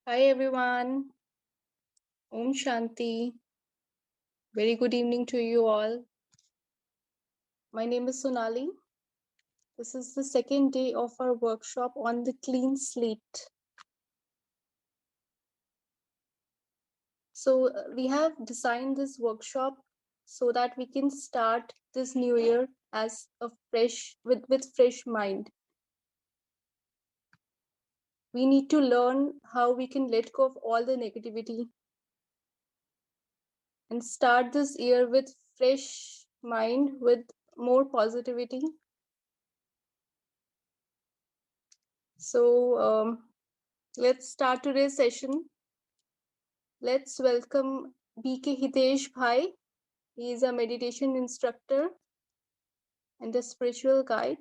Hi everyone. Om Shanti. Very good evening to you all. My name is Sonali. This is the second day of our workshop on the clean slate. So we have designed this workshop so that we can start this new year as a fresh with fresh mind. We need to learn how we can let go of all the negativity and start this year with fresh mind with more positivity. So let's start today's session. Let's welcome BK Hitesh Bhai. He is a meditation instructor and a spiritual guide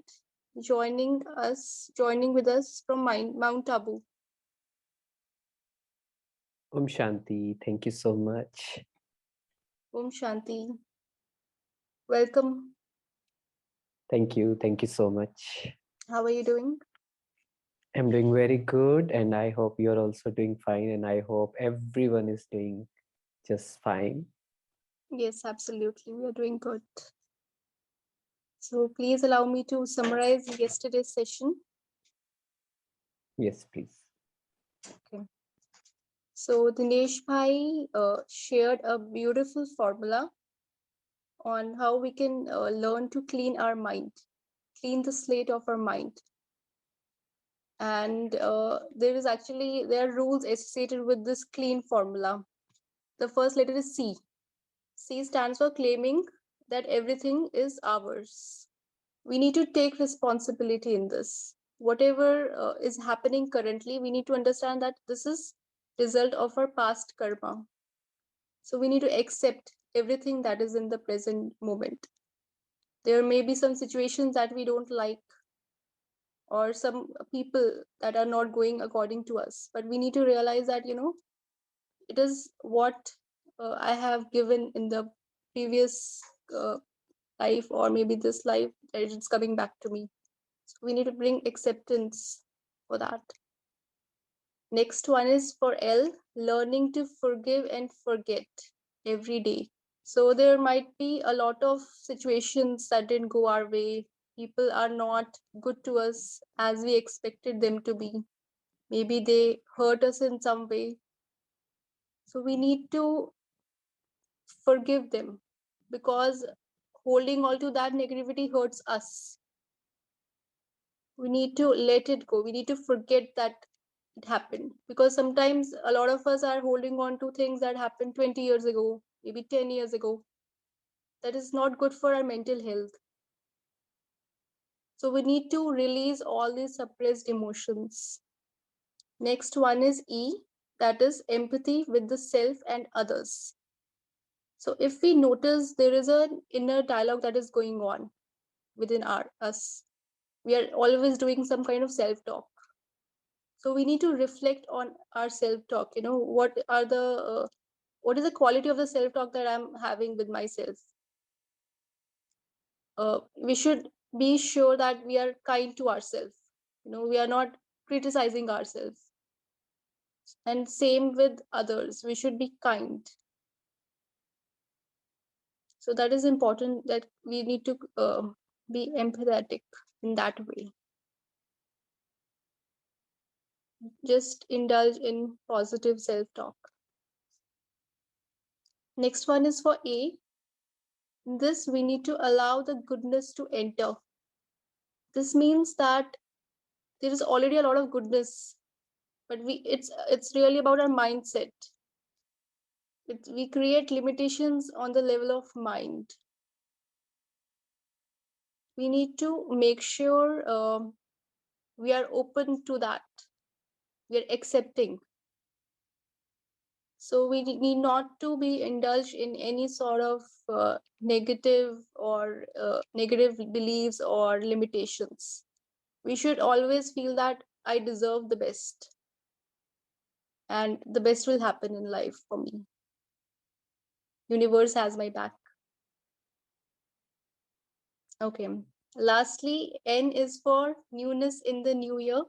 joining with us from Mount Abu. Om Shanti, thank you so much. Om Shanti. Welcome. Thank you so much. How are you doing? I'm doing very good, and I hope you're also doing fine, and I hope everyone is doing just fine. Yes, absolutely. We are doing good. So please allow me to summarize yesterday's session. Yes, please. Okay. So Dinesh Bhai shared a beautiful formula on how we can learn to clean our mind, clean the slate of our mind. And there are rules associated with this clean formula. The first letter is C. C stands for claiming that everything is ours. We need to take responsibility in this. Whatever is happening currently, we need to understand that this is result of our past karma. So we need to accept everything that is in the present moment. There may be some situations that we don't like, or some people that are not going according to us, but we need to realize that it is what I have given in the previous uh, life, or maybe this life, that it's coming back to me. So we need to bring acceptance for that. Next one is for L, learning to forgive and forget every day. So there might be a lot of situations that didn't go our way. People are not good to us as we expected them to be. Maybe they hurt us in some way. So we need to forgive them, because holding on to that negativity hurts us. We need to let it go. We need to forget that it happened, because sometimes a lot of us are holding on to things that happened 20 years ago, maybe 10 years ago. That is not good for our mental health. So we need to release all these suppressed emotions. Next one is E, that is empathy with the self and others. So if we notice there is an inner dialogue that is going on within us, we are always doing some kind of self talk. So we need to reflect on our self talk. What is the quality of the self talk that I'm having with myself? We should be sure that we are kind to ourselves. We are not criticizing ourselves. And same with others, we should be kind. So that is important, that we need to be empathetic in that way. Just indulge in positive self talk. Next one is for A. This we need to allow the goodness to enter. This means that there is already a lot of goodness, but it's really about our mindset. We create limitations on the level of mind. We need to make sure we are open to that. We are accepting. So we need not to be indulged in any sort of negative beliefs or limitations. We should always feel that I deserve the best, and the best will happen in life for me. Universe has my back. Okay. Lastly, N is for newness in the new year.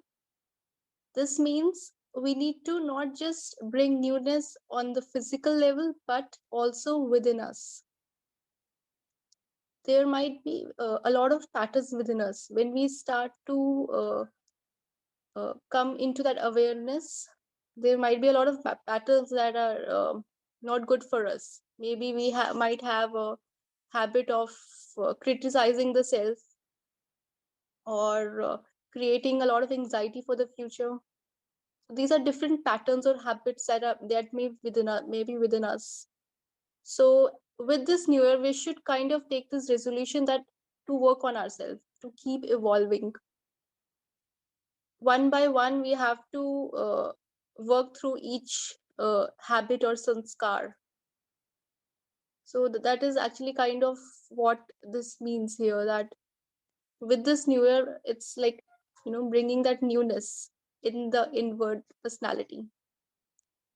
This means we need to not just bring newness on the physical level, but also within us. There might be a lot of patterns within us. When we start to come into that awareness, there might be a lot of patterns that are not good for us. Maybe we might have a habit of criticizing the self, or creating a lot of anxiety for the future. So these are different patterns or habits that may be within us. So with this new year, we should kind of take this resolution that to work on ourselves, to keep evolving. One by one, we have to work through each habit or sanskar. So that is actually kind of what this means here, that with this new year, it's like, bringing that newness in the inward personality.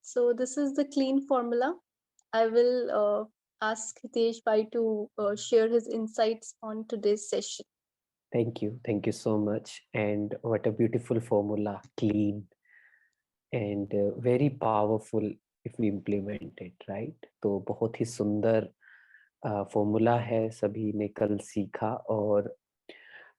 So this is the clean formula. I will ask Hitesh Bhai to share his insights on today's session. Thank you so much. And what a beautiful formula, clean and very powerful if we implement it, right? तो बहुत ही सुंदर formula है, सभी ने कल सीखा. और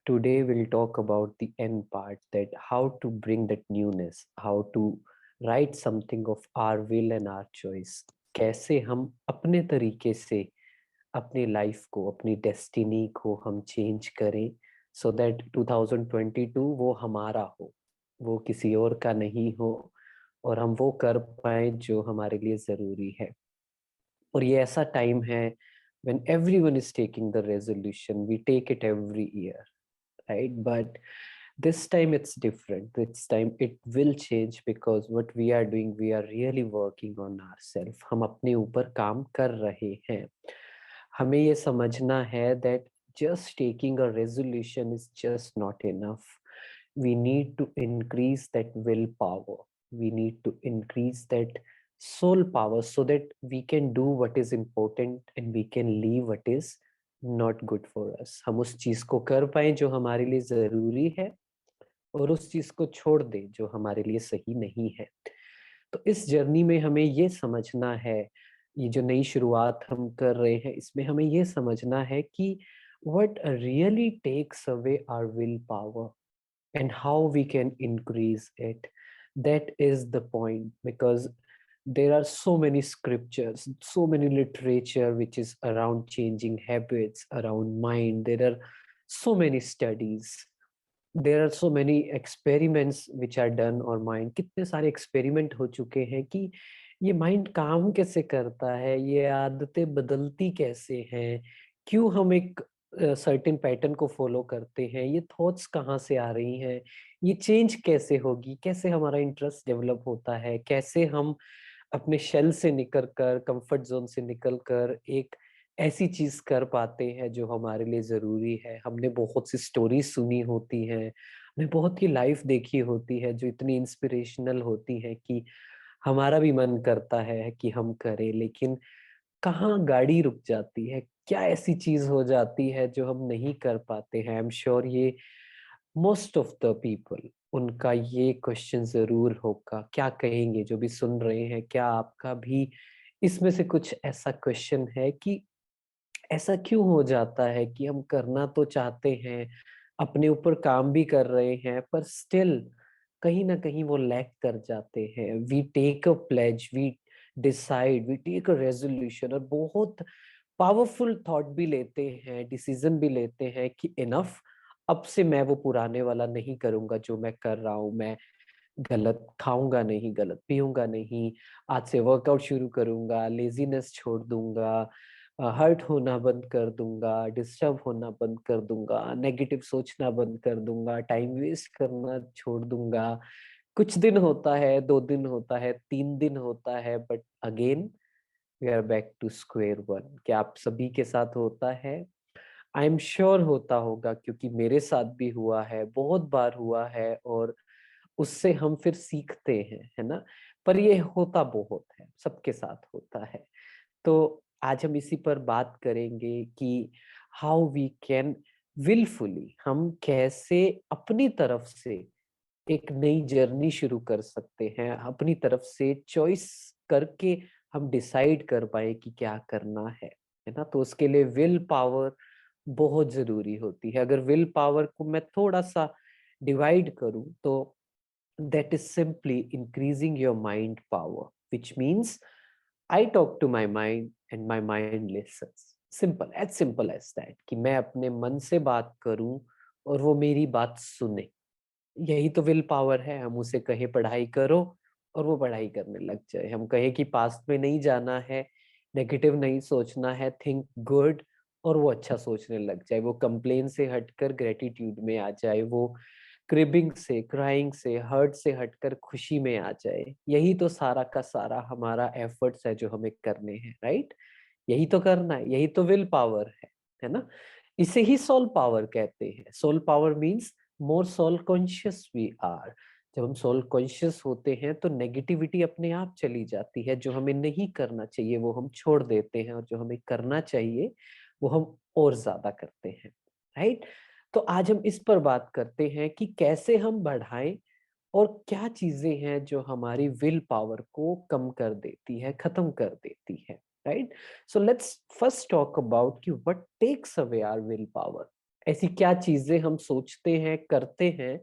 today we'll talk about the end part, that how to bring that newness, how to write something of our will and our choice. कैसे हम अपने तरीके से अपनी लाइफ को, अपनी डेस्टिनी को हम चेंज करें, सो दैट 2022 वो हमारा हो, वो किसी और का नहीं हो, और हम वो कर पाए जो हमारे लिए जरूरी है. और ये ऐसा टाइम है when everyone is taking the resolution, we take it every year, right? But this time it's different. This time it will change, because what we are doing, we are really working on ourselves. हम अपने ऊपर काम कर रहे हैं. हमें ये समझना है that just taking a resolution is just not enough. We need to increase that willpower. We need to increase that soul power, so that we can do what is important and we can leave what is not good for us. हम उस चीज को कर पाए जो हमारे लिए जरूरी है, और उस चीज को छोड़ दे जो हमारे लिए सही नहीं है. तो इस जर्नी में हमें ये समझना है, ये जो नई शुरुआत हम कर रहे हैं, इसमें हमें ये समझना है कि what really takes away our willpower and how we can increase it. That is the point, because there are so many scriptures, so many literature which is around changing habits, around mind. There are so many studies, there are so many experiments which are done on mind. कितने सारे experiment हो चुके हैं कि ये mind काम कैसे करता है, ये आदतें बदलती कैसे हैं, क्यों हम एक सर्टेन पैटर्न को फॉलो करते हैं, ये थॉट्स कहाँ से आ रही हैं, ये चेंज कैसे होगी, कैसे हमारा इंटरेस्ट डेवलप होता है, कैसे हम अपने शेल से निकल कर, कंफर्ट जोन से निकल कर एक ऐसी चीज कर पाते हैं जो हमारे लिए जरूरी है. हमने बहुत सी स्टोरीज सुनी होती हैं, हमने बहुत ही लाइफ देखी होती है जो इतनी इंस्पिरेशनल होती है कि हमारा भी मन करता है कि हम करें, लेकिन कहाँ गाड़ी रुक जाती है, क्या ऐसी चीज हो जाती है जो हम नहीं कर पाते हैं. आई एम श्योर ये मोस्ट ऑफ द पीपल, उनका ये क्वेश्चन जरूर होगा. क्या कहेंगे जो भी सुन रहे हैं, क्या आपका भी इसमें से कुछ ऐसा क्वेश्चन है कि ऐसा क्यों हो जाता है कि हम करना तो चाहते हैं, अपने ऊपर काम भी कर रहे हैं, पर स्टिल कहीं ना कहीं वो लैक कर जाते हैं. We take a pledge, we decide, we take a resolution, और बहुत पावरफुल थॉट भी लेते हैं, डिसीजन भी लेते हैं कि इनफ, अब से मैं वो पुराने वाला नहीं करूंगा जो मैं कर रहा हूँ. मैं गलत खाऊंगा नहीं, गलत पीऊंगा नहीं, आज से वर्कआउट शुरू करूंगा, लेजीनेस छोड़ दूंगा, हर्ट होना बंद कर दूंगा, डिस्टर्ब होना बंद कर दूंगा, नेगेटिव सोचना बंद कर दूंगा, टाइम वेस्ट करना छोड़ दूंगा. कुछ दिन होता है, 2 दिन होता है, 3 दिन होता है, but again we are back to square one. क्या आप सभी के साथ होता है? आई एम श्योर होता होगा, क्योंकि मेरे साथ भी हुआ है, बहुत बार हुआ है, और उससे हम फिर सीखते हैं, है ना. पर ये होता बहुत है, सबके साथ होता है. तो आज हम इसी पर बात करेंगे कि हाउ वी कैन विलफुली, हम कैसे अपनी तरफ से एक नई जर्नी शुरू कर सकते हैं, अपनी तरफ से चॉइस करके हम डिसाइड कर पाए कि क्या करना है ना? तो उसके लिए विल पावर बहुत ज़रूरी होती है। अगर विल पावर को मैं थोड़ा-सा डिवाइड करूँ तो that is simply increasing your mind power, which means I talk to my mind and my mind listens. Simple as that कि मैं अपने मन से बात करूं और वो मेरी बात सुने। यही तो विल पावर है। हम उसे कहे पढ़ाई करो और वो पढ़ाई करने लग जाए। हम कहे कि पास्ट में नहीं जाना है, नेगेटिव नहीं सोचना है, थिंक गुड, और वो अच्छा सोचने लग जाए। वो कंप्लेन से हटकर ग्रेटिट्यूड में आ जाए, वो क्रिबिंग से, क्राइंग से, हर्ट से हटकर खुशी में आ जाए। यही तो सारा का सारा हमारा एफर्ट्स है जो हमें करने हैं, राइट? यही तो करना है, यही तो विल पावर है ना? इसे ही सोल पावर कहते हैं। Soul power means more soul conscious we are. जब हम सोल कॉन्शियस होते हैं तो नेगेटिविटी अपने आप चली जाती है। जो हमें नहीं करना चाहिए वो हम छोड़ देते हैं, और जो हमें करना चाहिए वो हम और ज्यादा करते हैं, राइट? तो आज हम इस पर बात करते हैं कि कैसे हम बढ़ाएं, और क्या चीजें हैं जो हमारी विल पावर को कम कर देती है, खत्म कर देती है, right? So let's first talk about कि what takes away our will power. ऐसी क्या चीजें हम सोचते हैं, करते हैं,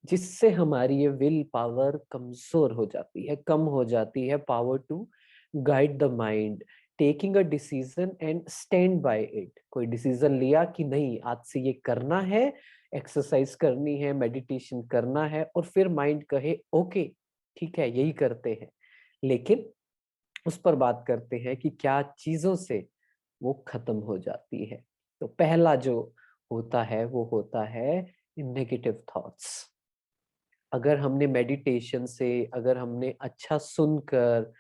जिससे हमारी ये विल पावर कमजोर हो जाती है, कम हो जाती है। Power to guide the mind, taking a decision and stand by it. कोई डिसीजन लिया कि नहीं आज से ये करना है, एक्सरसाइज करनी है, मेडिटेशन करना है, और फिर माइंड कहे ओके ठीक है यही करते हैं, लेकिन उस पर बात करते हैं कि क्या चीजों से वो खत्म हो जाती है। तो पहला जो होता है वो होता है नेगेटिव थॉट्स। अगर हमने मेडिटेशन से, अगर हमने अच्छा सुनकर,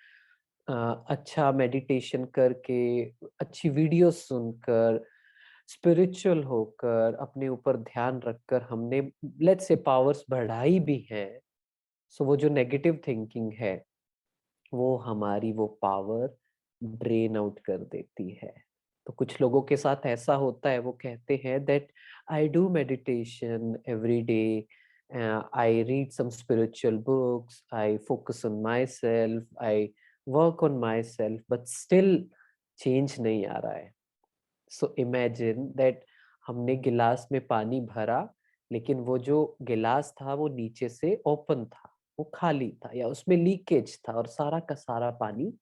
अच्छा मेडिटेशन करके, अच्छी वीडियो सुनकर, स्पिरिचुअल होकर, अपने ऊपर ध्यान रखकर हमने लेट्स से पावर्स बढ़ाई भी है, सो वो जो नेगेटिव थिंकिंग है वो हमारी वो पावर ड्रेन आउट कर देती है। तो कुछ लोगों के साथ ऐसा होता है, वो कहते हैं that I do meditation every day, I read some spiritual books, I focus on myself, I work on myself, but still change नहीं आ रहा है। सो इमेजिन दैट हमने गिलास में पानी भरा, लेकिन वो जो गिलास था वो नीचे से ओपन था, वो खाली था, या उसमें लीकेज था और सारा का सारा पानी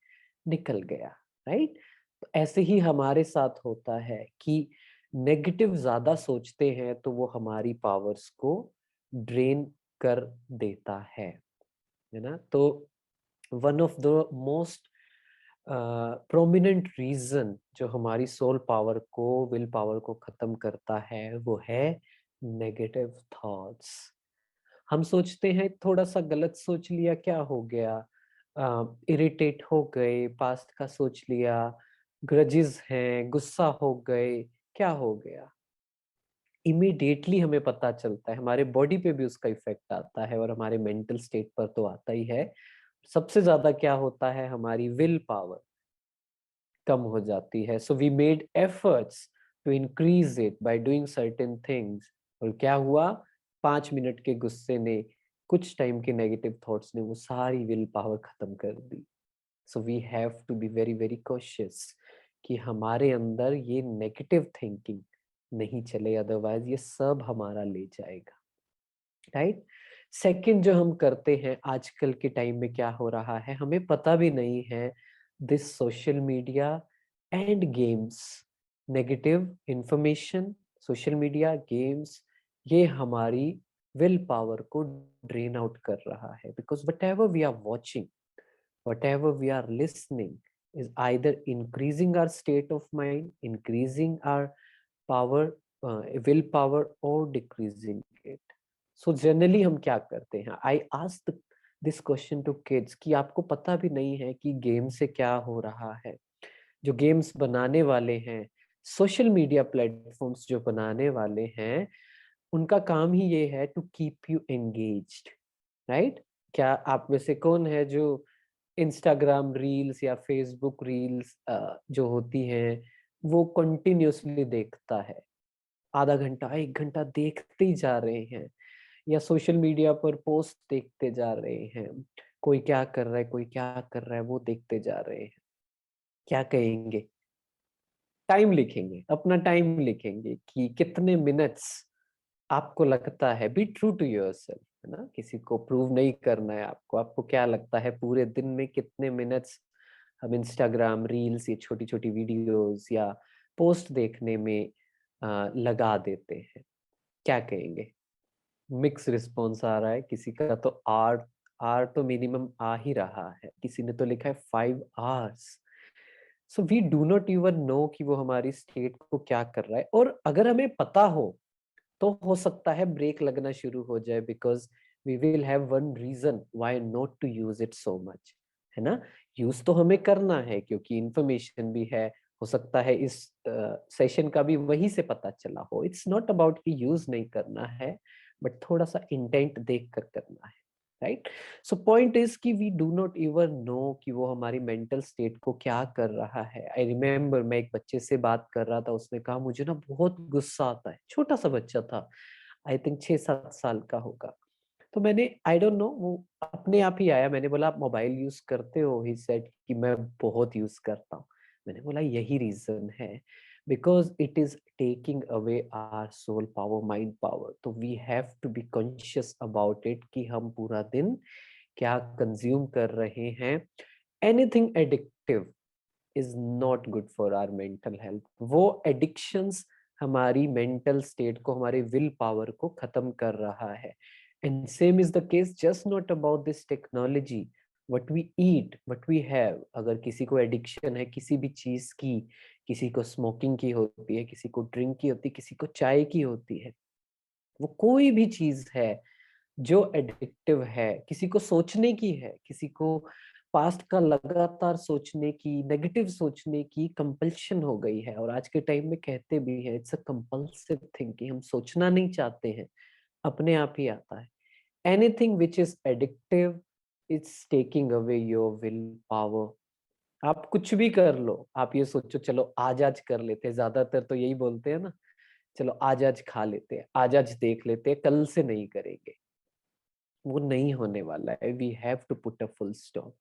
निकल गया, राइट? तो ऐसे ही हमारे साथ होता है कि नेगेटिव ज्यादा सोचते हैं तो वो हमारी पावर्स को ड्रेन कर देता है ना? तो one of the most prominent reason जो हमारी सोल पावर को, विल पावर को खत्म करता है वो है नेगेटिव थॉट्स। हम सोचते हैं थोड़ा सा गलत सोच लिया क्या हो गया, इरिटेट हो गए, पास्ट का सोच लिया, ग्रजेस हैं, गुस्सा हो गए, क्या हो गया, इमीडिएटली हमें पता चलता है, हमारे बॉडी पे भी उसका इफेक्ट आता है और हमारे मेंटल स्टेट पर तो आता ही है। सबसे ज्यादा क्या होता है, हमारी विल पावर कम हो जाती है। So we made efforts to increase it by doing certain things, और क्या हुआ, 5 मिनट के गुस्से ने, कुछ टाइम के नेगेटिव थॉट्स ने वो सारी विल पावर खत्म कर दी। So we have to be very very cautious कि हमारे अंदर ये नेगेटिव थिंकिंग नहीं चले, अदरवाइज ये सब हमारा ले जाएगा, राइट? सेकंड जो हम करते हैं आजकल के टाइम में, क्या हो रहा है हमें पता भी नहीं है, this social media and games, negative information, social media, games, ये हमारी विल पावर को ड्रेन आउट कर रहा है। Because whatever we are watching, whatever we are listening is either increasing our state of mind, increasing our power, willpower, or decreasing it. So generally हम क्या करते हैं, I ask this question to kids कि आपको पता भी नहीं है कि गेम से क्या हो रहा है। जो गेम्स बनाने वाले हैं, सोशल मीडिया प्लेटफॉर्म्स जो बनाने वाले हैं, उनका काम ही ये है to keep you engaged, right? क्या आप में से कौन है जो इंस्टाग्राम रील्स या फेसबुक रील्स जो होती हैं वो कंटिन्यूअसली देखता है, आधा घंटा 1 घंटा देखते ही जा रहे हैं, या सोशल मीडिया पर पोस्ट देखते जा रहे हैं, कोई क्या कर रहा है, कोई क्या कर रहा है, वो देखते जा रहे हैं। क्या कहेंगे? टाइम लिखेंगे, अपना टाइम लिखेंगे कि कितने मिनट्स आपको लगता है, बी ट्रू टू योरसेल्फ, है ना? किसी को प्रूव नहीं करना है आपको। आपको क्या लगता है पूरे दिन में कितने मिनट्स हम इंस्टाग्राम रील्स, ये छोटी-छोटी वीडियोस या पोस्ट देखने में लगा देते हैं? क्या कहेंगे? मिक्स रिस्पॉन्स आ रहा है, किसी का तो आर आर तो मिनिमम आ ही रहा है, किसी ने तो लिखा है 5 hours. So we do not even know कि वो हमारी स्टेट को क्या कर रहा है, और अगर हमें पता तो हो सकता है ब्रेक लगना शुरू हो जाए, because we will have one reason why not to use it so much, है ना? यूज तो हमें करना है क्योंकि इंफॉर्मेशन भी है, हो सकता है इस सेशन का भी वहीं से पता चला हो। इट्स नॉट अबाउट कि यूज नहीं करना है, बट थोड़ा सा इंटेंट देख कर करना है, राइट? सो पॉइंट इज कि we do not even know कि वो हमारी मेंटल स्टेट को क्या कर रहा है। आई रिमेम्बर मैं एक बच्चे से बात कर रहा था, उसने कहा मुझे ना बहुत गुस्सा आता है। छोटा सा बच्चा था, आई थिंक 6-7 साल का होगा। तो मैंने, आई डोंट नो, वो अपने आप ही आया। मैंने बोला आप मोबाइल यूज करते हो? ही सेड कि मैं बहुत यूज करता हूँ। मैंने बोला यही रीजन है, because it is taking away our soul power, mind power. तो we have to be conscious about it कि हम पूरा दिन क्या कंज्यूम कर रहे हैं। Anything addictive is not good for our mental health. वो एडिक्शंस हमारी मेंटल स्टेट को, हमारे विल पावर को खत्म कर रहा है। And same is the case, just not about this technology, what we eat, what we have. अगर किसी को एडिक्शन है किसी भी चीज की, किसी को स्मोकिंग की होती है, किसी को ड्रिंक की होती है, किसी को चाय की होती है, वो कोई भी चीज है जो एडिक्टिव है, किसी को सोचने की है, किसी को पास्ट का लगातार सोचने की, नेगेटिव सोचने की कंपल्शन हो गई है। और आज के टाइम में कहते भी हैं इट्स अ कंपल्सिव थिंग, कि हम सोचना नहीं चाहते हैं, अपने आप ही आता है। Anything which is addictive, it's taking away your will power. आप कुछ भी कर लो, आप ये सोचो चलो आज आज कर लेते हैं, ज्यादातर तो यही बोलते हैं ना, चलो आज आज खा लेते हैं, आज आज देख लेते हैं, कल से नहीं करेंगे। वो नहीं होने वाला है। We have to put a full stop.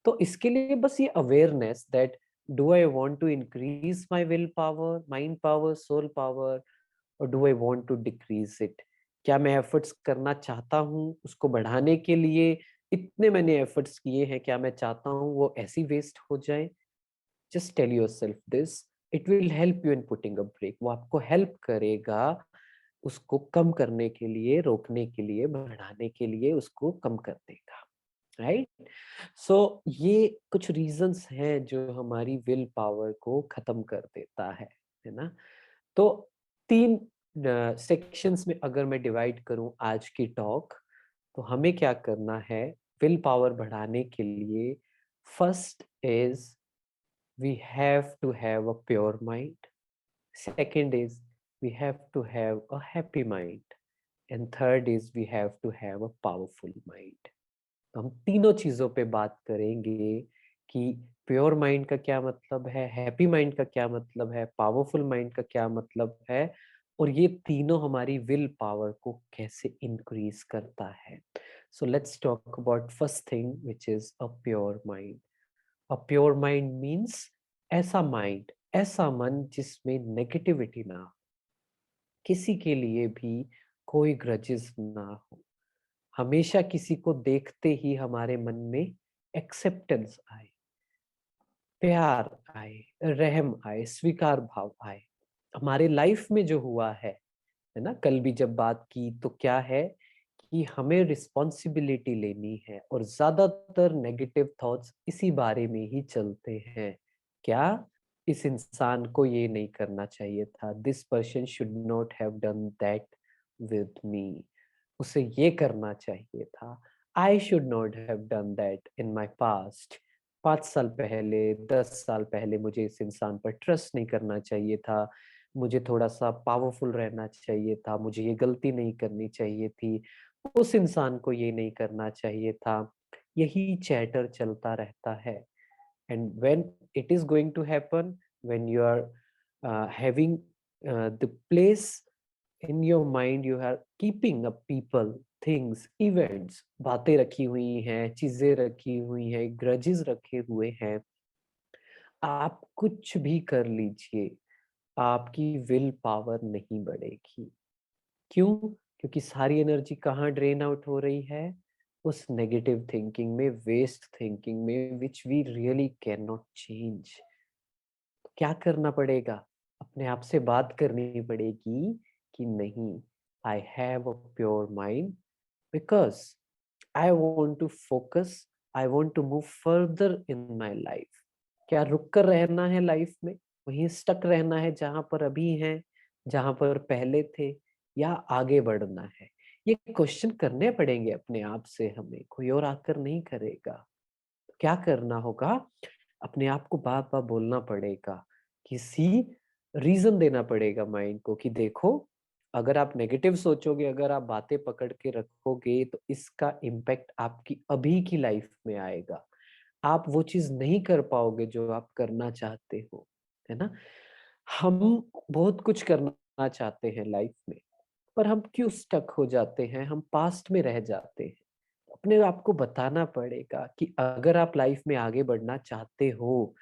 तो इसके लिए बस ये awareness that do I want to increase my will power, mind power, soul power, और do I want to decrease it? क्या मैं एफर्ट्स करना चाहता हूँ उसको बढ़ाने के लिए? इतने मैंने एफर्ट्स किए हैं, क्या मैं चाहता हूँ वो ऐसी वेस्ट हो जाए? Just tell yourself this, it will help you in putting a break. वो आपको हेल्प करेगा उसको कम करने के लिए, रोकने के लिए, बढ़ाने के लिए, उसको कम कर देगा, राइट? सो ये कुछ रीजंस हैं जो हमारी विल पावर को खत्म कर देता है ना? तो 3 सेक्शंस में अगर मैं डिवाइड करूं आज की टॉक, तो हमें क्या करना है विल पावर बढ़ाने के लिए? First is we have to have a pure mind. Second is we have to have a happy mind. And third is we have to have a powerful mind. तो हम तीनों चीजों पे बात करेंगे कि प्योर माइंड का क्या मतलब है, हैप्पी माइंड का क्या मतलब है, पावरफुल माइंड का क्या मतलब है, और ये तीनों हमारी विल पावर को कैसे इंक्रीज करता है। So let's talk about first thing which is a pure mind. A pure mind means ऐसा माइंड, ऐसा मन जिसमें नेगेटिविटी ना हो, किसी के लिए भी कोई ग्रजेस ना हो, हमेशा किसी को देखते ही हमारे मन में एक्सेप्टेंस आए, प्यार आए, रहम आए, स्वीकार भाव आए। हमारे लाइफ में जो हुआ है ना, कल भी जब बात की तो क्या है कि हमें रिस्पॉन्सिबिलिटी लेनी है, और ज्यादातर नेगेटिव थॉट्स इसी बारे में ही चलते हैं। क्या? इस इंसान को ये नहीं करना चाहिए था, this person should not have done that with me, उसे ये करना चाहिए था, I should not have done that in my past. 5 साल पहले, 10 साल पहले मुझे इस इंसान पर ट्रस्ट नहीं करना चाहिए था, मुझे थोड़ा-सा पावरफुल रहना चाहिए था, मुझे ये गलती नहीं करनी चाहिए थी, उस इंसान को ये नहीं करना चाहिए था। यही चैटर चलता रहता है। And when it is going to happen, when you are having the place in your mind you are keeping up people, things, events, बातें रखी हुई हैं, चीजें रखी हुई हैं, ग्रजेस रखे हुए हैं। आप कुछ भी कर लीजिए, आपकी विल पावर नहीं बढ़ेगी। क्यों? क्योंकि सारी एनर्जी कहाँ ड्रेन आउट हो रही है? उस नेगेटिव थिंकिंग में, वेस्ट थिंकिंग में, which we really can not change. क्या करना पड़ेगा? अपने आप से बात करनी पड़ेगी कि नहीं, I have a pure mind, because I want to focus, I want to move further in my life. क्या रुक कर रहना है लाइफ में? वहीं स्टक रहना है जहां पर अभी हैं, जहां पर पहले थे, या आगे बढ़ना है? ये क्वेश्चन करने पड़ेंगे अपने आप से हमें, कोई और आकर नहीं करेगा। क्या करना होगा? अपने आप को बार बार बोलना पड़ेगा, किसी रीजन देना पड़ेगा माइंड को कि देखो, अगर आप नेगेटिव सोचोगे, अगर आप बातें पकड़ के रखोगे, तो इसका इम्पैक्ट आपकी अभी की लाइफ में आएगा। आप वो चीज नहीं कर पाओगे जो आप करना चाहते हो, है ना? हम बहुत कुछ करना चाहते हैं लाइफ में, पर हम क्यों स्टक हो जाते हैं? हम पास्ट में रह जाते हैं। अपने आप को बताना पड़ेगा कि अगर आप लाइफ में आगे बढ़ना चाहते हो,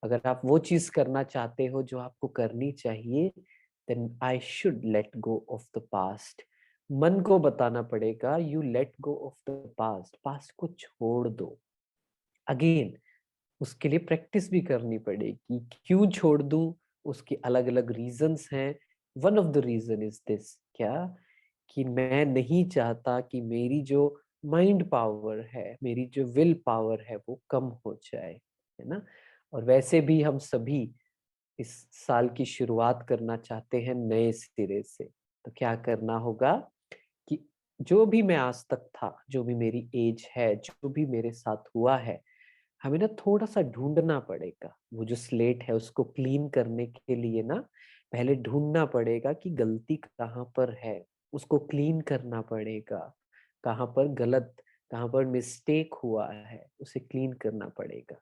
अगर आप वो चीज करना चाहते हो जो आपको करनी चाहिए, then I should let go of the past. मन को बताना पड़ेगा, you let go of the past, past को छोड़ दो। अगेन उसके लिए प्रैक्टिस भी करनी पड़ेगी। क्यों छोड़ दूं? उसके अलग अलग रीजंस हैं। One of the reason is this, क्या? कि मैं नहीं चाहता कि मेरी जो माइंड पावर है, मेरी जो विल पावर है, वो कम हो जाए, है ना? और वैसे भी हम सभी इस साल की शुरुआत करना चाहते हैं नए सिरे से। तो क्या करना होगा कि जो भी मैं आज तक था, जो भी मेरी एज है, जो भी मेरे साथ हुआ है, हमें ना थोड़ा सा ढूंढना पड़ेगा। वो जो स्लेट है उसको क्लीन करने के लिए ना पहले ढूंढना पड़ेगा कि गलती कहाँ पर है, उसको क्लीन करना पड़ेगा। कहाँ पर गलत, कहाँ पर मिस्टेक हुआ है, उसे क्लीन करना पड़ेगा।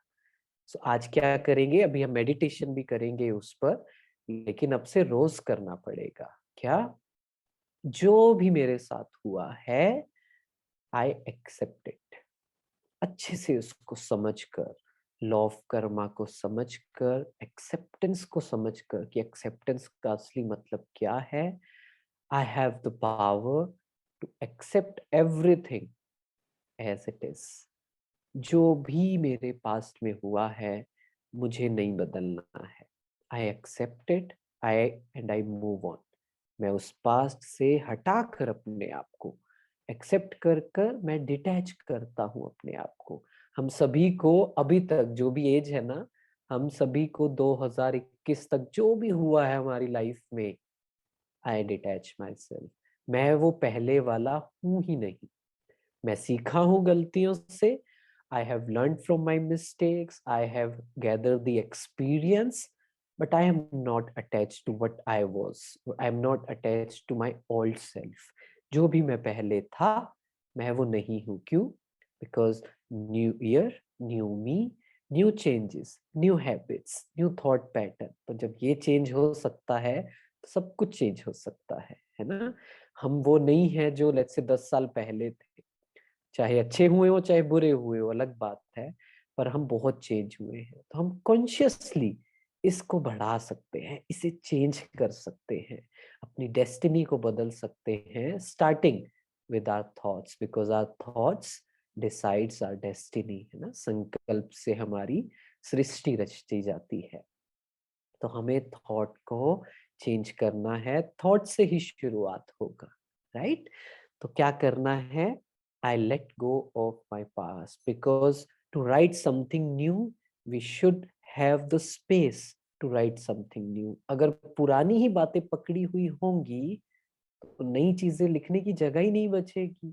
सो आज क्या करेंगे? अभी हम मेडिटेशन भी करेंगे उस पर, लेकिन अब से रोज करना पड़ेगा। क्या? जो भी मेरे साथ हुआ है, आई एक्सेप्ट इट। अच्छे से उसको समझकर, लॉ ऑफ कर्मा को समझकर, एक्सेप्टेंस को समझकर कि एक्सेप्टेंस का असली मतलब क्या है। I have the power to accept everything as it is. जो भी मेरे पास्ट में हुआ है, मुझे नहीं बदलना है। I accept it, I and I move on. मैं उस पास्ट से हटाकर अपने आप को एक्सेप्ट कर कर मैं डिटैच करता हूँ अपने आप को। हम सभी को अभी तक जो भी एज है ना, हम सभी को 2021 तक जो भी हुआ है हमारी लाइफ में, आई डिटैच माई सेल्फ। मैं वो पहले वाला हूं ही नहीं। मैं सीखा हूँ गलतियों से। I have learn from my mistakes, I have gather the experience, but I am not attach to what I was. I am not attach to my old self. जो भी मैं पहले था, मैं वो नहीं हूँ। क्यों? Because new year, new me, new changes, new habits, new thought pattern. तो जब ये चेंज हो सकता है, तो सब कुछ चेंज हो सकता है ना? हम वो नहीं है जो लेट्स से 10 साल पहले थे। चाहे अच्छे हुए हो चाहे बुरे हुए हो, अलग बात है, पर हम बहुत चेंज हुए हैं। तो हम कॉन्शियसली इसको बढ़ा सकते हैं, इसे चेंज कर सकते हैं, अपनी डेस्टिनी को बदल सकते हैं, starting with our thoughts, because our thoughts decides our destiny, है ना? संकल्प से हमारी सृष्टि रची जाती है। तो हमें थॉट को चेंज करना है, थॉट से ही शुरुआत होगा, राइट? तो क्या करना है? I let go of my past, because to write something new, we should have the space to write something new. अगर पुरानी ही बातें पकड़ी हुई होंगी, तो नई चीजें लिखने की जगह ही नहीं बचेगी,